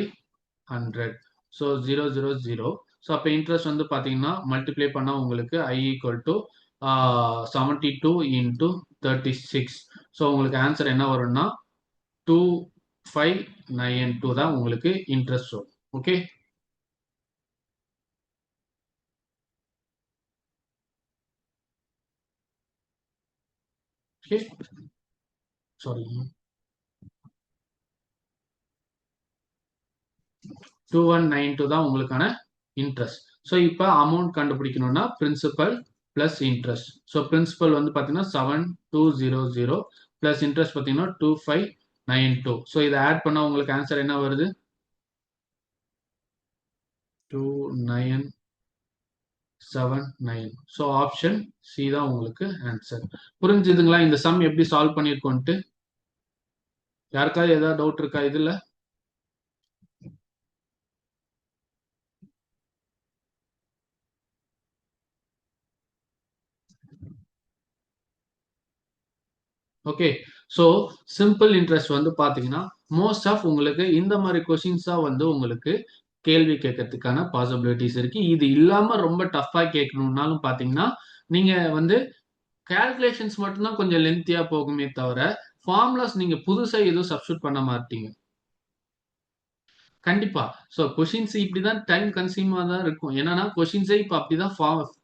100. So 0 0 0. So அப்போ இன்ட்ரெஸ்ட் வந்து பார்த்தீங்கன்னா மல்டிப்ளை பண்ணால் உங்களுக்கு I equal to 72 into 36. So உங்களுக்கு ஆன்சர் என்ன வரும்னா 2592 தான் உங்களுக்கு இன்ட்ரெஸ்ட் வரும். ஓகே, சாரி 2192 தான் உங்களுக்கான இன்ட்ரெஸ்ட். ஸோ இப்போ அமௌண்ட் கண்டுபிடிக்கணும்னா principal plus interest. So principal வந்து பார்த்தீங்கன்னா 7200 பிளஸ் இன்ட்ரெஸ்ட் பார்த்தீங்கன்னா 2592. ஸோ இதை ஆட் பண்ணா உங்களுக்கு ஆன்சர் என்ன வருது? 2979. ஸோ ஆப்ஷன் சி தான் உங்களுக்கு ஆன்சர். புரிஞ்சுதுங்களா இந்த சம் எப்படி சால்வ் பண்ணிருக்கோன்ட்டு? யாருக்காவது ஏதாவது டவுட் இருக்கா இதுல? ஓகே, ஸோ சிம்பிள் இன்ட்ரெஸ்ட் வந்து பாத்தீங்கன்னா மோஸ்ட் ஆஃப் உங்களுக்கு இந்த மாதிரி கொஸ்டின்ஸா வந்து உங்களுக்கு கேள்வி கேட்கறதுக்கான பாசிபிலிட்டிஸ் இருக்கு. இது இல்லாம ரொம்ப டஃபா கேட்கணும்னாலும் பாத்தீங்கன்னா நீங்க வந்து கால்குலேஷன்ஸ் மட்டும்தான் கொஞ்சம் லென்த்தியா போகுமே தவிர ஃபார்முலாஸ் நீங்க புதுசா எதுவும் சப்ஸ்டியூட் பண்ண மாட்டீங்க. கண்டிப்பா. ஸோ கொஸ்டின்ஸ் இப்படிதான் டைம் கன்சியூமா தான் இருக்கும். என்னன்னா கொஸ்டின்ஸே இப்ப அப்படிதான்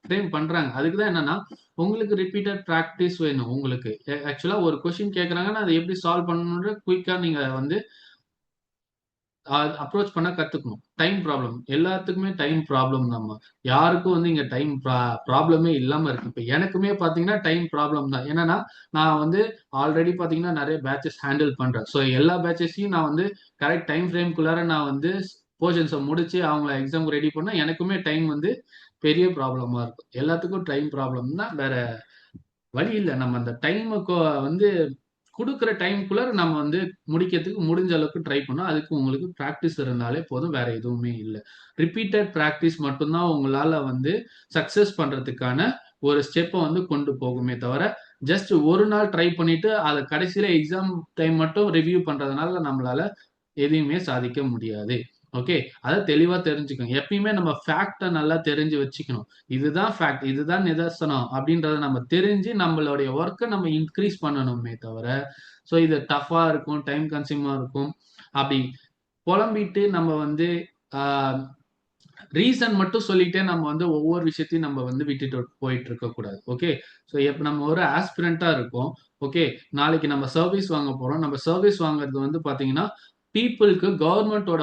ஃப்ரேம் பண்றாங்க. அதுக்கு தான் என்னன்னா, உங்களுக்கு ரிப்பீட்டட் பிராக்டிஸ் வேணும் உங்களுக்கு. ஆக்சுவலா ஒரு கொஸ்டின் கேட்கறாங்கன்னா, அத எப்படி சால்வ் பண்ணணும்ன்ற குயிக்கா நீங்க வந்து அப்ரோச் பண்ண கத்துக்கணும். Time problem. எல்லாத்துக்குமே டைம் ப்ராப்ளம் தாம்மா. யாருக்கும் வந்து இங்க டைம் ப்ராப்ளமே இல்லாம இருக்கு. இப்ப எனக்குமே பார்த்தீங்கன்னா, டைம் ப்ராப்ளம் தான். என்னன்னா, நான் வந்து ஆல்ரெடி பார்த்தீங்கன்னா, நெறைய பேட்சஸ் ஹேண்டில் பண்றேன். ஸோ எல்லா பேட்சஸையும் நான் வந்து கரெக்ட் டைம் ஃப்ரேம்க்குள்ளார நான் வந்து போர்ஷன்ஸ முடிச்சு அவங்கள எக்ஸாம்க்கு ரெடி பண்ணா, எனக்குமே டைம் வந்து பெரிய ப்ராப்ளமா இருக்கும். எல்லாத்துக்கும் டைம் ப்ராப்ளம் தான். வேற வழி இல்ல. நம்ம அந்த டைமுக்கு வந்து குடுக்குற டைம்க்குள்ள நம்ம வந்து முடிக்கிறதுக்கு முடிஞ்ச அளவுக்கு ட்ரை பண்ணணும். அதுக்கு உங்களுக்கு பிராக்டிஸ் இருந்தாலே போதும். வேற எதுவுமே இல்ல. ரிப்பீட்டட் பிராக்டிஸ் மட்டும் தான் உங்களால வந்து சக்சஸ் பண்றதுக்கான ஒரு ஸ்டெப்ப வந்து கொண்டு போகுமே தவிர, ஜஸ்ட் ஒரு நாள் ட்ரை பண்ணிட்டு அத கடைசியில எக்ஸாம் டைம் மட்டும் ரிவ்யூ பண்றதுனால நம்மளால எதையுமே சாதிக்க முடியாது. ஓகே. அத தெளிவா தெரிஞ்சுக்கங்க. எப்பயுமே நம்ம ஃபேக்ட்ட நல்லா தெரிஞ்சு வச்சுக்கணும். இதுதான் ஃபேக்ட். இதுதான் நிதர்சனம் அப்படின்றத நம்ம தெரிஞ்சு நம்மளுடைய வொர்க்க நம்ம இன்கிரீஸ் பண்ணணுமே தவிர, ஸோ இது டஃப்பா இருக்கும், டைம் கன்சியூமா இருக்கும். அப்படி புலம்பிட்டு நம்ம வந்து ஆ ரீசன் மட்டும் சொல்லிட்டே நம்ம வந்து ஒவ்வொரு விஷயத்தையும் நம்ம வந்து விட்டுட்டு போயிட்டு இருக்கக்கூடாது. ஓகே. ஸோ இப்ப நம்ம ஒரு ஆஸ்பிரண்டா இருக்கோம். ஓகே. நாளைக்கு நம்ம சர்வீஸ் வாங்க போறோம். நம்ம சர்வீஸ் வாங்குறது வந்து பார்த்தீங்கன்னா, பீப்பிள்க்கு கவர்ன்மென்ட்டோட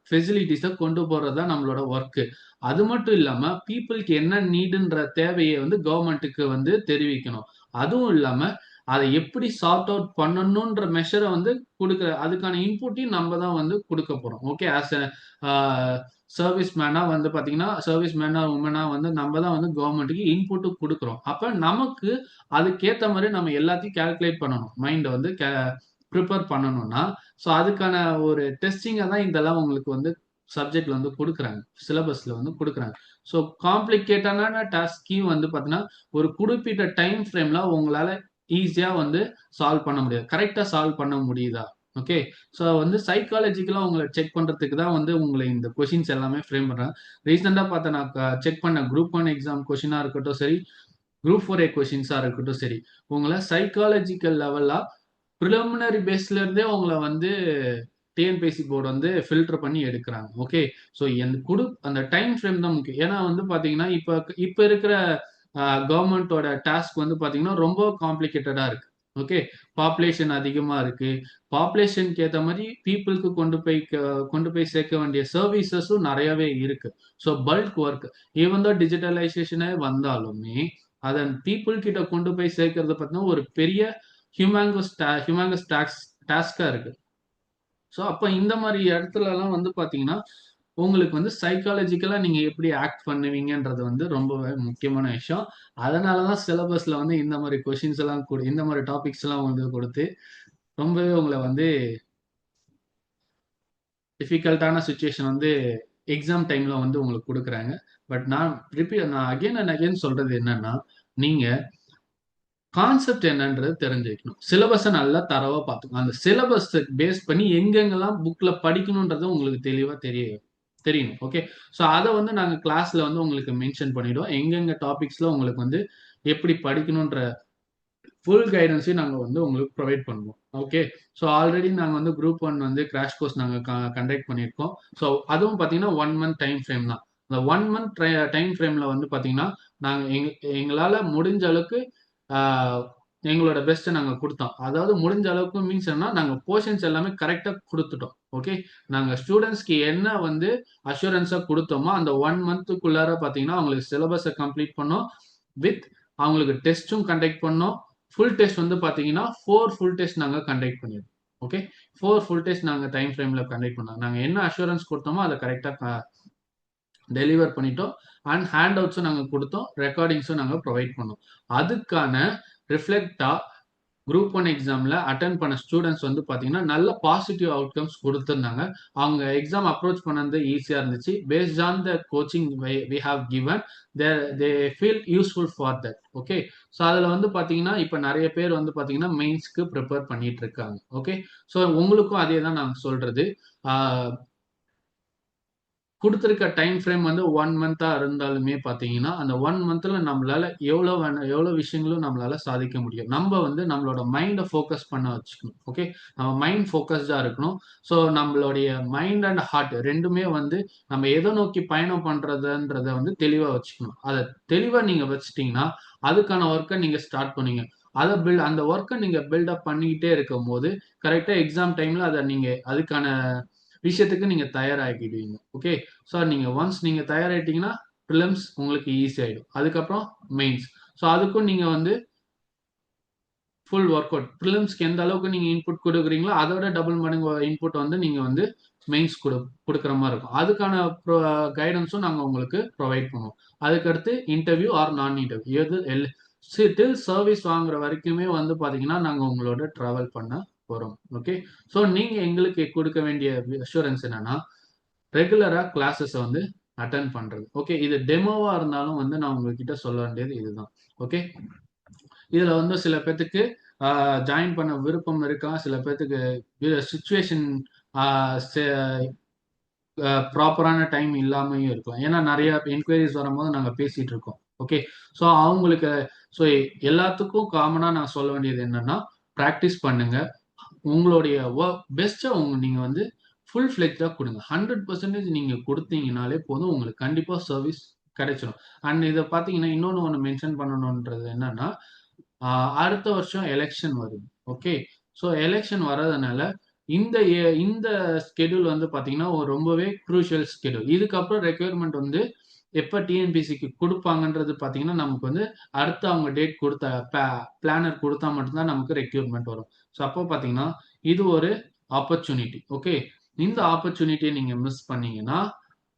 ஃபெசிலிட்டீஸ கொண்டு போறது தான் நம்மளோட வொர்க்கு. அது மட்டும் இல்லாம பீப்பிள்க்கு என்ன நீடுன்ற தேவைய வந்து கவர்ன்மென்ட்க்கு வந்து தெரிவிக்கணும். அதுவும் இல்லாம அத எப்படி சார்ட் அவுட் பண்ணணுன்ற மெஷர வந்து குடுக்குற அதுக்கான இன்புட்டையும் நம்ம தான் வந்து குடுக்க போறோம். ஓகே. ஆ சர்வீஸ் மேனா வந்து பார்த்தீங்கன்னா, சர்வீஸ் மேனா, வுமனா வந்து நம்ம தான் வந்து கவர்ன்மென்ட்க்கு இன்புட் குடுக்குறோம். அப்ப நமக்கு அதுக்கேத்த மாரி நம்ம எல்லாத்தையும் கால்குலேட் பண்ணணும். மைண்ட வந்து பிரிப்பேர் பண்ணணும்னா, ஸோ அதுக்கான ஒரு டெஸ்டிங்க தான் இதெல்லாம் உங்களுக்கு வந்து சப்ஜெக்ட்ல வந்து குடுக்குறாங்க. சிலபஸ்ல வந்து குடுக்குறாங்க. ஸோ காம்ப்ளிகேட்டடான டாஸ்க்கையும் வந்து பார்த்தீங்கன்னா, ஒரு குறிப்பிட்ட டைம் ஃப்ரேம்ல உங்களால ஈஸியா வந்து சால்வ் பண்ண முடியாது. கரெக்ட்டா சால்வ் பண்ண முடியுதா? ஓகே. ஸோ வந்து சைக்காலஜிக்கலா உங்கள செக் பண்றதுக்கு தான் வந்து உங்கள இந்த கொஸ்டின்ஸ் எல்லாமே ஃப்ரேம் பண்றாங்க. ரீசென்ட்டா பார்த்தேன் நான் செக் பண்ண குரூப் 1 எக்ஸாம் கொஸ்டினா இருக்கட்டும் சரி, குரூப் 4 கொஸ்டின்ஸா இருக்கட்டும் சரி, உங்கள சைக்காலஜிக்கல் லெவலா பிரிலிமினரி பேஸ்ல இருந்தே உங்கள வந்து டிஎன்பிஎஸ்சி போர்டு வந்து ஃபில்டர் பண்ணி எடுக்குறாங்க. ஓகே. ஸோ அந்த டைம் ஃப்ரேம் தான் முக்கியம். ஏன்னா வந்து பார்த்தீங்கன்னா, இப்ப இப்ப இருக்கிற கவர்ன்மென்ட்டோட டாஸ்க் வந்து பார்த்தீங்கன்னா, ரொம்ப காம்ப்ளிகேட்டடா இருக்கு. ஓகே. பாப்புலேஷன் அதிகமா இருக்கு. பாப்புலேஷன்க்கு ஏத்த மாரி பீப்பிள்க்கு கொண்டு போய் சேர்க்க வேண்டிய சர்வீசஸும் நெறையவே இருக்கு. So bulk work even though டிஜிட்டலைசேஷனே வந்தாலுமே, அத பீப்பிள் கிட்ட கொண்டு போய் சேர்க்கிறது பார்த்தீங்கன்னா, ஒரு பெரிய ஹியூமங்கஸ் டாஸ்க்கா இருக்கு. ஸோ அப்ப இந்த மாரி இடத்துலலாம் வந்து பார்த்தீங்கன்னா, உங்களுக்கு வந்து சைக்காலஜிக்கலா நீங்க எப்படி ஆக்ட் பண்ணுவீங்கன்றது வந்து ரொம்பவே முக்கியமான விஷயம். அதனால தான் சிலபஸ்ல வந்து இந்த மாரி கொஸ்டின்ஸ் எல்லாம் இந்த மாரி டாபிக்ஸ் எல்லாம் வந்து குடுத்து, ரொம்பவே உங்கள வந்து டிஃபிகல்ட்டான சிச்சுவேஷன் வந்து எக்ஸாம் டைம்ல வந்து உங்களுக்கு குடுக்குறாங்க. பட் நான் அகைன் அண்ட் அகைன் சொல்றது என்னன்னா, நீங்க கான்செப்ட் என்னன்றது தெரிஞ்சு வைக்கணும். சிலபஸ நல்லா தரோவா பார்த்துக்கணும். அந்த சிலபஸ பேஸ் பண்ணி எங்கெங்கலாம் புக்ல படிக்கணும்ன்றது உங்களுக்கு தெளிவா தெரியணும். ஓகே. ஸோ அத வந்து நாங்க கிளாஸ்ல வந்து உங்களுக்கு மென்ஷன் பண்ணிடுவோம். எங்கெங்க டாபிக்ஸ்ல உங்களுக்கு வந்து எப்படி படிக்கணுன்ற ஃபுல் கைடன்ஸையும் நாங்க வந்து உங்களுக்கு ப்ரொவைட் பண்ணுவோம். ஓகே. ஸோ ஆல்ரெடி நாங்க வந்து குரூப் 1 வந்து கிராஷ் கோர்ஸ் நாங்க கண்டக்ட் பண்ணியிருக்கோம். ஸோ அதுவும் பார்த்தீங்கன்னா 1 மந்த் டைம் ஃப்ரேம் தான். அந்த 1 மந்த் டைம் ஃப்ரேம்ல வந்து பார்த்தீங்கன்னா, நாங்க எங்களால முடிஞ்ச அளவுக்கு ஆ எங்களோட பெஸ்ட்ட நாங்க குடுத்தோம். அதாவது முடிஞ்ச அளவுக்கு மீன்ஸ் என்னன்னா, நாங்க போர்ஷன்ஸ் எல்லாமே கரெக்ட்டா குடுத்துட்டோம். ஓகே. நாங்க ஸ்டூடண்ட்ஸ்க்கு என்ன வந்து அஷ்யூரன்ஸா குடுத்தோமோ, அந்த 1 மந்த்துக்குள்ளார பார்த்தீங்கன்னா, அவங்களுக்கு சிலபஸ கம்ப்ளீட் பண்ணோம். வித் அவங்களுக்கு டெஸ்ட்டும் கண்டக்ட் பண்ணோம். ஃபுல் டெஸ்ட் வந்து பார்த்தீங்கன்னா, 4 ஃபுல் டெஸ்ட் நாங்க கண்டக்ட் பண்ணியிருக்கோம். ஓகே. 4 ஃபுல் டெஸ்ட் நாங்க டைம் ஃப்ரேம்ல கண்டக்ட் பண்ணோம். நாங்க என்ன அஷ்யூரன்ஸ் குடுத்தோமோ, அத கரெக்ட்டா டெலிவர் பண்ணிட்டோம். அண்ட் ஹேண்ட் அவுட்ஸும் நாங்க குடுத்தோம். ரெக்கார்டிங்ஸும் நாங்க ப்ரொவைட் பண்ணோம். அதுக்கான ரிஃப்ளெக்ட்டா குரூப் 1 எக்ஸாம்ல அட்டெண்ட் பண்ண ஸ்டூடண்ட்ஸ் வந்து பார்த்தீங்கன்னா, நல்ல பாசிட்டிவ் அவுட்கம்ஸ் குடுத்திருந்தாங்க. அவங்க எக்ஸாம் அப்ரோச் பண்ணது ஈஸியா இருந்துச்சு. Based on the coaching we have given they they feel useful for that. Okay. So அதுல வந்து பார்த்தீங்கன்னா, இப்ப நெறைய பேர் வந்து பார்த்தீங்கன்னா, மெயின்ஸ்க்கு பிரிப்பேர் பண்ணிட்டு இருக்காங்க. ஓகே. ஸோ உங்களுக்கும் அதே தான் நான் சொல்றது. ஆ குடுத்திருக்க டைம் ஃப்ரேம் வந்து 1 மந்த்தா இருந்தாலுமே பார்த்தீங்கன்னா, அந்த 1 மந்த்ல நம்மளால எவ்வளோ விஷயங்களும் நம்மளால சாதிக்க முடியும். நம்ப வந்து நம்மளோட மைண்ட ஃபோக்கஸ் பண்ண வச்சுக்கணும். ஓகே. நம்ம மைண்ட் ஃபோக்கஸ்டா இருக்கணும். ஸோ நம்மளுடைய மைண்ட் அண்ட் ஹார்ட் 2மே வந்து நம்ம எத நோக்கி பயணம் பண்றதுன்றத வந்து தெளிவா வச்சுக்கணும். அத தெளிவா நீங்க வச்சுட்டீங்கன்னா, அதுக்கான ஒர்க்க நீங்க ஸ்டார்ட் பண்ணுவீங்க. அந்த ஒர்க்க நீங்க பில்ட் அப் பண்ணிக்கிட்டே இருக்கும்போது, கரெக்ட்டா எக்ஸாம் டைம்ல அத நீங்க அதுக்கான விஷயத்துக்கு நீங்க தயாராகிடுவீங்க. ஓகே. ஸோ நீங்க தயாராயிட்டீங்கன்னா, பிலிம்ஸ் உங்களுக்கு ஈஸி ஆயிடும். அதுக்கப்புறம் மெயின்ஸ். ஸோ அதுக்கும் நீங்க வந்து ஃபுல் ஒர்க் அவுட். பிலிம்ஸ்க்கு எந்த அளவுக்கு நீங்க இன்புட் குடுக்குறீங்களோ, அதோட டபுள் மடங்கு இன்புட் வந்து நீங்க வந்து மெயின்ஸ் குடுக்குற மாரி இருக்கும். அதுக்கான கைடன்ஸும் நாங்க உங்களுக்கு ப்ரொவைட் பண்ணுவோம். அதுக்கடுத்து இன்டர்வியூ ஆர் நான் இன்டர்வியூ எது டில் சர்வீஸ் வாங்குற வரைக்குமே வந்து பாத்தீங்கன்னா, நாங்க உங்களோட டிராவல் பண்ண போறோம். ஓகே. ஸோ நீங்க எங்களுக்கு குடுக்க வேண்டிய அஷ்யூரன்ஸ் என்னன்னா, ரெகுலரா கிளாஸஸ வந்து அட்டெண்ட் பண்றது. ஓகே. இது டெமோவா இருந்தாலும் வந்து நான் உங்ககிட்ட சொல்ல வேண்டியது இதுதான். ஓகே. இதுல வந்து சில பேத்துக்கு ஜாயின் பண்ண விருப்பம் இருக்கலாம். சில பேத்துக்கு சிச்சுவேஷன் ஆ செ ப்ராப்பரான டைம் இல்லாமயும் இருக்கலாம். ஏன்னா நெறைய என்குயரீஸ் வரும்போது நாங்க பேசிட்டு இருக்கோம். ஓகே. ஸோ அவங்களுக்கு ஸோ எல்லாத்துக்கும் காமனா நான் சொல்ல வேண்டியது என்னன்னா, பிராக்டிஸ் பண்ணுங்க. உங்களுடைய பெஸ்ட்ட நீங்க வந்து ஃபுல் ஃப்ளெட்ஜ்டா குடுங்க. 100% நீங்க குடுத்தீங்கனாலே போதும். உங்களுக்கு கண்டிப்பா சர்வீஸ் கிடைச்சிரும். அண்ட் இத பார்த்தீங்கன்னா, ஒண்ணு மென்ஷன் பண்ணணும்ன்றது என்னன்னா, அ அடுத்த வருஷம் எலக்ஷன் வருது. ஓகே. ஸோ எலக்ஷன் வர்றதுனால, இந்த ஸ்கெட்யூல் வந்து பார்த்தீங்கன்னா, ஒரு ரொம்பவே க்ரூஷியல் ஸ்கெட்யூல். இதுக்கப்புறம் ரெக்யர்மென்ட் வந்து எப்ப டிஎன்பிஎஸ்சிக்கு குடுப்பாங்கன்றது பார்த்தீங்கன்னா, நமக்கு வந்து அடுத்து அவங்க டேட் குடுத்த பிளானர் குடுத்தா மட்டும் தான் நமக்கு ரெக்ரூட்மென்ட் வரும். ஸோ அப்போ பார்த்தீங்கன்னா, இது ஒரு ஆப்பர்ச்சுனிட்டி. ஓகே. இந்த ஆப்பர்ச்சுனிட்டிய நீங்க மிஸ் பண்ணீங்கன்னா,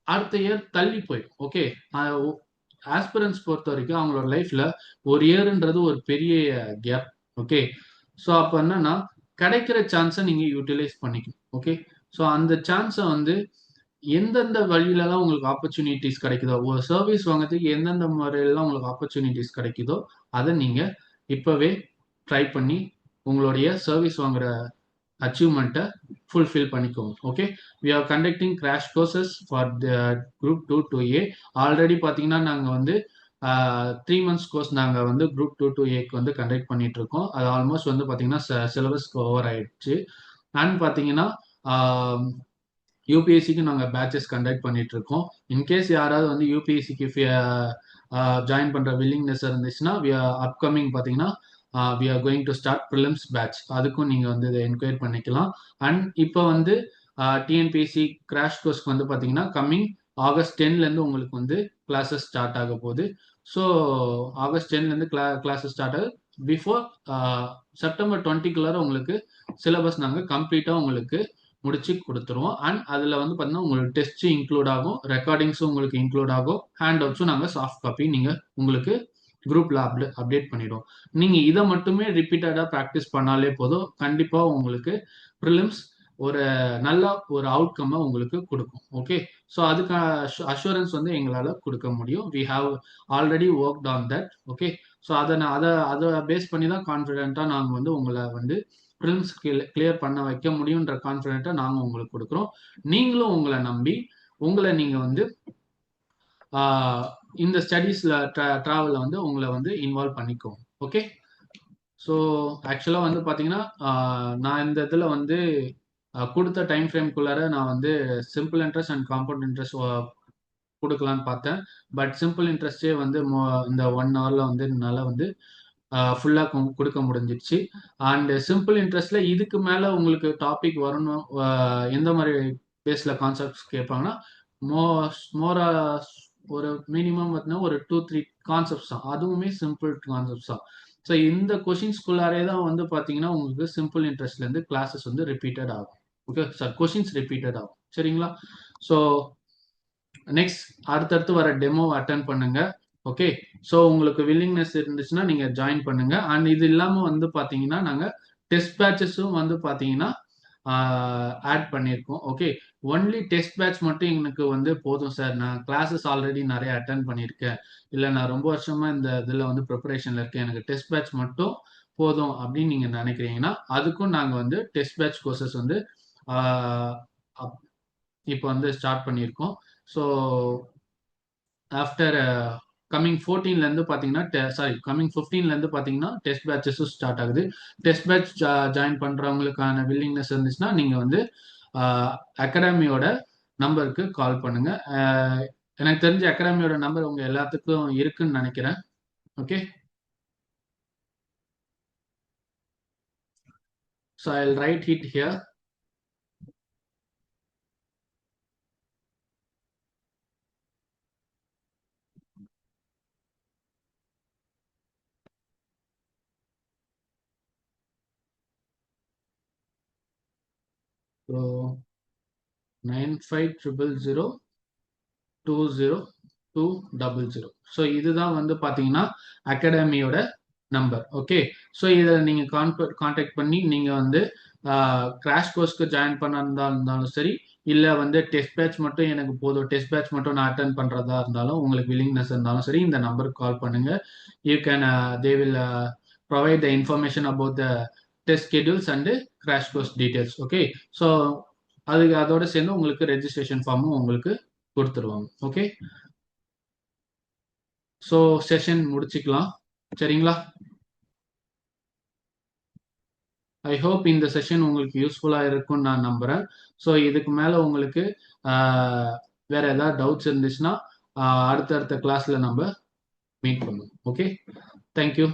அடுத்த இயர் தள்ளி போயிடும். ஓகே. அ ஒ ஆஸ்பிரன்ட்ஸ் பொறுத்தவரைக்கும் அவங்களோட லைஃப்ல ஒரு இயர்ன்றது ஒரு பெரிய கேப். ஓகே. ஸோ அப்ப என்னன்னா, கிடைக்கிற சான்ஸ நீங்க யுட்டிலைஸ் பண்ணிக்கணும். ஓகே. ஸோ அந்த சான்ஸ வந்து எந்தெந்த வழியிலலாம் உங்களுக்கு ஆப்பர்ச்சுனிட்டீஸ் கிடைக்குதோ, ஒரு சர்வீஸ் வாங்குறதுக்கு எந்தெந்த முறையிலலாம் உங்களுக்கு ஆப்பர்ச்சுனிட்டீஸ் கிடைக்குதோ, அத நீங்க இப்பவே ட்ரை பண்ணி உங்களுடைய சர்வீஸ் வாங்குற அச்சீவ்மெண்ட்ட ஃபுல்ஃபில் பண்ணிக்கோங்க. Okay. We are conducting crash courses for the group 2 to A. Already பார்த்தீங்கன்னா, நாங்க வந்து 3 மந்த்ஸ் கோர்ஸ் நாங்க வந்து குரூப் 2 to Aக்கு வந்து கண்டக்ட் பண்ணிட்டு இருக்கோம். அது ஆல்மோஸ்ட் வந்து பார்த்தீங்கன்னா, சிலபஸ் ஓவர் ஆயிடுச்சு. அண்ட் பார்த்தீங்கன்னா, ஆ யுபிஎஸ்சிக்கு நாங்க பேட்சஸ் கண்டக்ட் பண்ணிட்டு இருக்கோம். இன்கேஸ் யாராவது வந்து யுபிஎஸ்சிக்கு ஜாயின் பண்ற வில்லிங்னஸ் இருந்துச்சுன்னா, அப்கமிங் பார்த்தீங்கன்னா, we are going to start prelims batch. அதுக்கும் நீங்க வந்து இதை என்கொயர் பண்ணிக்கலாம். அண்ட் இப்போ வந்து டிஎன்பிஎஸ்சி கிராஷ் கோர்ஸ்க்கு வந்து பார்த்தீங்கன்னா, கம்மிங் ஆகஸ்ட் 10லேருந்து உங்களுக்கு வந்து கிளாஸஸ் ஸ்டார்ட் ஆக போகுது. ஸோ ஆகஸ்ட் 10லேருந்து கிளாஸஸ் ஸ்டார்ட் ஆகுது. பிஃபோர் செப்டம்பர் 20க்குள்ளார உங்களுக்கு சிலபஸ் நாங்கள் கம்ப்ளீட்டாக உங்களுக்கு முடிச்சு குடுத்துருவோம். அண்ட் அதுல வந்து பார்த்தீங்கன்னா, உங்களுக்கு டெஸ்ட்டும் இன்க்ளூட் ஆகும். ரெக்கார்டிங்ஸும் உங்களுக்கு இன்க்ளூட் ஆகும். ஹேண்ட் அவுட்ஸும் நாங்க சாஃப்ட் காப்பி நீங்க உங்களுக்கு குரூப்ல அப்டேட் பண்ணிடுவோம். நீங்க இத மட்டுமே ரிப்பீட்டடா பிராக்டிஸ் பண்ணாலே போதும். கண்டிப்பா உங்களுக்கு பிரிலிம்ஸ் ஒரு நல்ல ஒரு அவுட்கம்ம உங்களுக்கு குடுக்கும். ஓகே. ஸோ அதுக்கான அஷ்யூரன்ஸ் வந்து எங்களால குடுக்க முடியும். We have already worked on that. Okay. So அத பேஸ் பண்ணி தான் கான்ஃபிடென்ட்டா நாங்க வந்து உங்கள வந்து பிரிலிம்ஸ் கிளியர் பண்ண வைக்க முடியுன்ற கான்ஃபிடென்ட்டா நாங்க உங்களுக்கு குடுக்குறோம். நீங்களும் உங்கள நம்பி, உங்கள நீங்க வந்து ஆ இந்த ஸ்டடீஸ்ல டிராவல்ல வந்து உங்கள வந்து இன்வால்வ் பண்ணிக்கோங்க. ஓகே. ஸோ ஆக்சுவலா வந்து பார்த்தீங்கன்னா, நான் இந்த இதுல வந்து குடுத்த டைம் ஃப்ரேம்க்குள்ளார நான் வந்து simple interest and compound interest குடுக்கலான்னு பார்த்தேன். பட் சிம்பிள் இன்ட்ரெஸ்ட்டே வந்து இந்த 1 ஹவர்ல வந்து என்னால வந்து ஃபுல்லா குடுக்க முடிஞ்சிருச்சு. அண்ட் சிம்பிள் இன்ட்ரெஸ்ட்ல இதுக்கு மேல உங்களுக்கு டாபிக் வரணும். எந்த மாரி பேஸ்ல கான்செப்ட்ஸ் கேட்பாங்கன்னா, மோர் ஒரு மினிமம் பார்த்தீங்கன்னா, ஒரு 2, 3 கான்செப்ட்ஸ் தான். அதுவுமே சிம்பிள் கான்செப்ட்ஸ் தான். ஸோ இந்த கொஸ்டின்ஸ்குள்ளாரே தான் வந்து பார்த்தீங்கன்னா, உங்களுக்கு சிம்பிள் இன்ட்ரெஸ்ட்லேருந்து கிளாஸஸ் வந்து ரிப்பீட்டட் ஆகும். ஓகே. சார் கொஸ்டின்ஸ் ரிப்பீட்டட் ஆகும். சரிங்களா? ஸோ நெக்ஸ்ட் அடுத்தடுத்து வர டெமோவ அட்டெண்ட் பண்ணுங்க. ஓகே. ஸோ உங்களுக்கு வில்லிங்னஸ் இருந்துச்சுன்னா நீங்க ஜாயின் பண்ணுங்க. அண்ட் இது இல்லாம வந்து பார்த்தீங்கன்னா, நாங்க டெஸ்ட் பேட்சஸும் வந்து பார்த்தீங்கன்னா, ஆட் பண்ணியிருக்கோம். ஓகே. ஒன்லி டெஸ்ட் பேட்ச் மட்டும் எனக்கு வந்து போதும் சார். நான் கிளாஸஸ் ஆல்ரெடி நெறைய அட்டெண்ட் பண்ணியிருக்கேன். இல்ல நான் ரொம்ப வருஷமா இந்த இதுல வந்து ப்ரிப்பரேஷன்ல இருக்கேன். எனக்கு டெஸ்ட் பேட்ச் மட்டும் போதும் அப்படின்னு நீங்க நினைக்கிறீங்கன்னா, அதுக்கும் நாங்க வந்து டெஸ்ட் பேட்ச் கோர்சஸ் வந்து ஆ அப் இப்ப வந்து ஸ்டார்ட் பண்ணியிருக்கோம். ஸோ ஆஃப்டர் கம்மிங் 14லேருந்து பார்த்தீங்கன்னா கம்மிங் 15லேருந்து பார்த்தீங்கன்னா டெஸ்ட் பேட்சஸும் ஸ்டார்ட் ஆகுது. டெஸ்ட் பேட்ச் ஜாயின் பண்ணுறவங்களுக்கான வில்லிங்னஸ் இருந்துச்சுன்னா நீங்கள் வந்து அகாடமியோட நம்பருக்கு கால் பண்ணுங்க. எனக்கு தெரிஞ்ச அகாடமியோட நம்பர் உங்க எல்லாத்துக்கும் இருக்குன்னு நினைக்கிறேன். Okay, so I will write it here. So 9500020200. So இதுதான் வந்து பார்த்தீங்கன்னா அகாடமியோட நம்பர். ஓகே, ஸோ இதில் நீங்கள் கான்டாக்ட் பண்ணி நீங்கள் வந்து கிராஷ் கோர்ஸ்க்கு ஜாயின் பண்ணதா இருந்தாலும் சரி, இல்லை வந்து டெஸ்ட் பேட்ச் மட்டும் எனக்கு போதும், டெஸ்ட் பேட்ச் மட்டும் நான் அட்டன் பண்ணுறதா இருந்தாலும், உங்களுக்கு வில்லிங்னஸ் இருந்தாலும் சரி, இந்த நம்பருக்கு கால் பண்ணுங்க. You can they will provide the information about the test schedules and crash course details. Okay, so அதோட சேர்ந்து உங்களுக்கு ரெஜிஸ்ட்ரேஷன் ஃபார்மும் உங்களுக்கு கொடுத்துருவாங்க. ஓகே, ஸோ செஷன் முடிச்சுக்கலாம். சரிங்களா? ஐ ஹோப் இந்த செஷன் உங்களுக்கு யூஸ்ஃபுல்லாக இருக்கும்னு நான் நம்புகிறேன். ஸோ இதுக்கு மேலே உங்களுக்கு வேற ஏதாவது டவுட்ஸ் இருந்துச்சுன்னா அடுத்தடுத்த கிளாஸில் நம்ம மீட் பண்ணுவோம். Okay, thank you.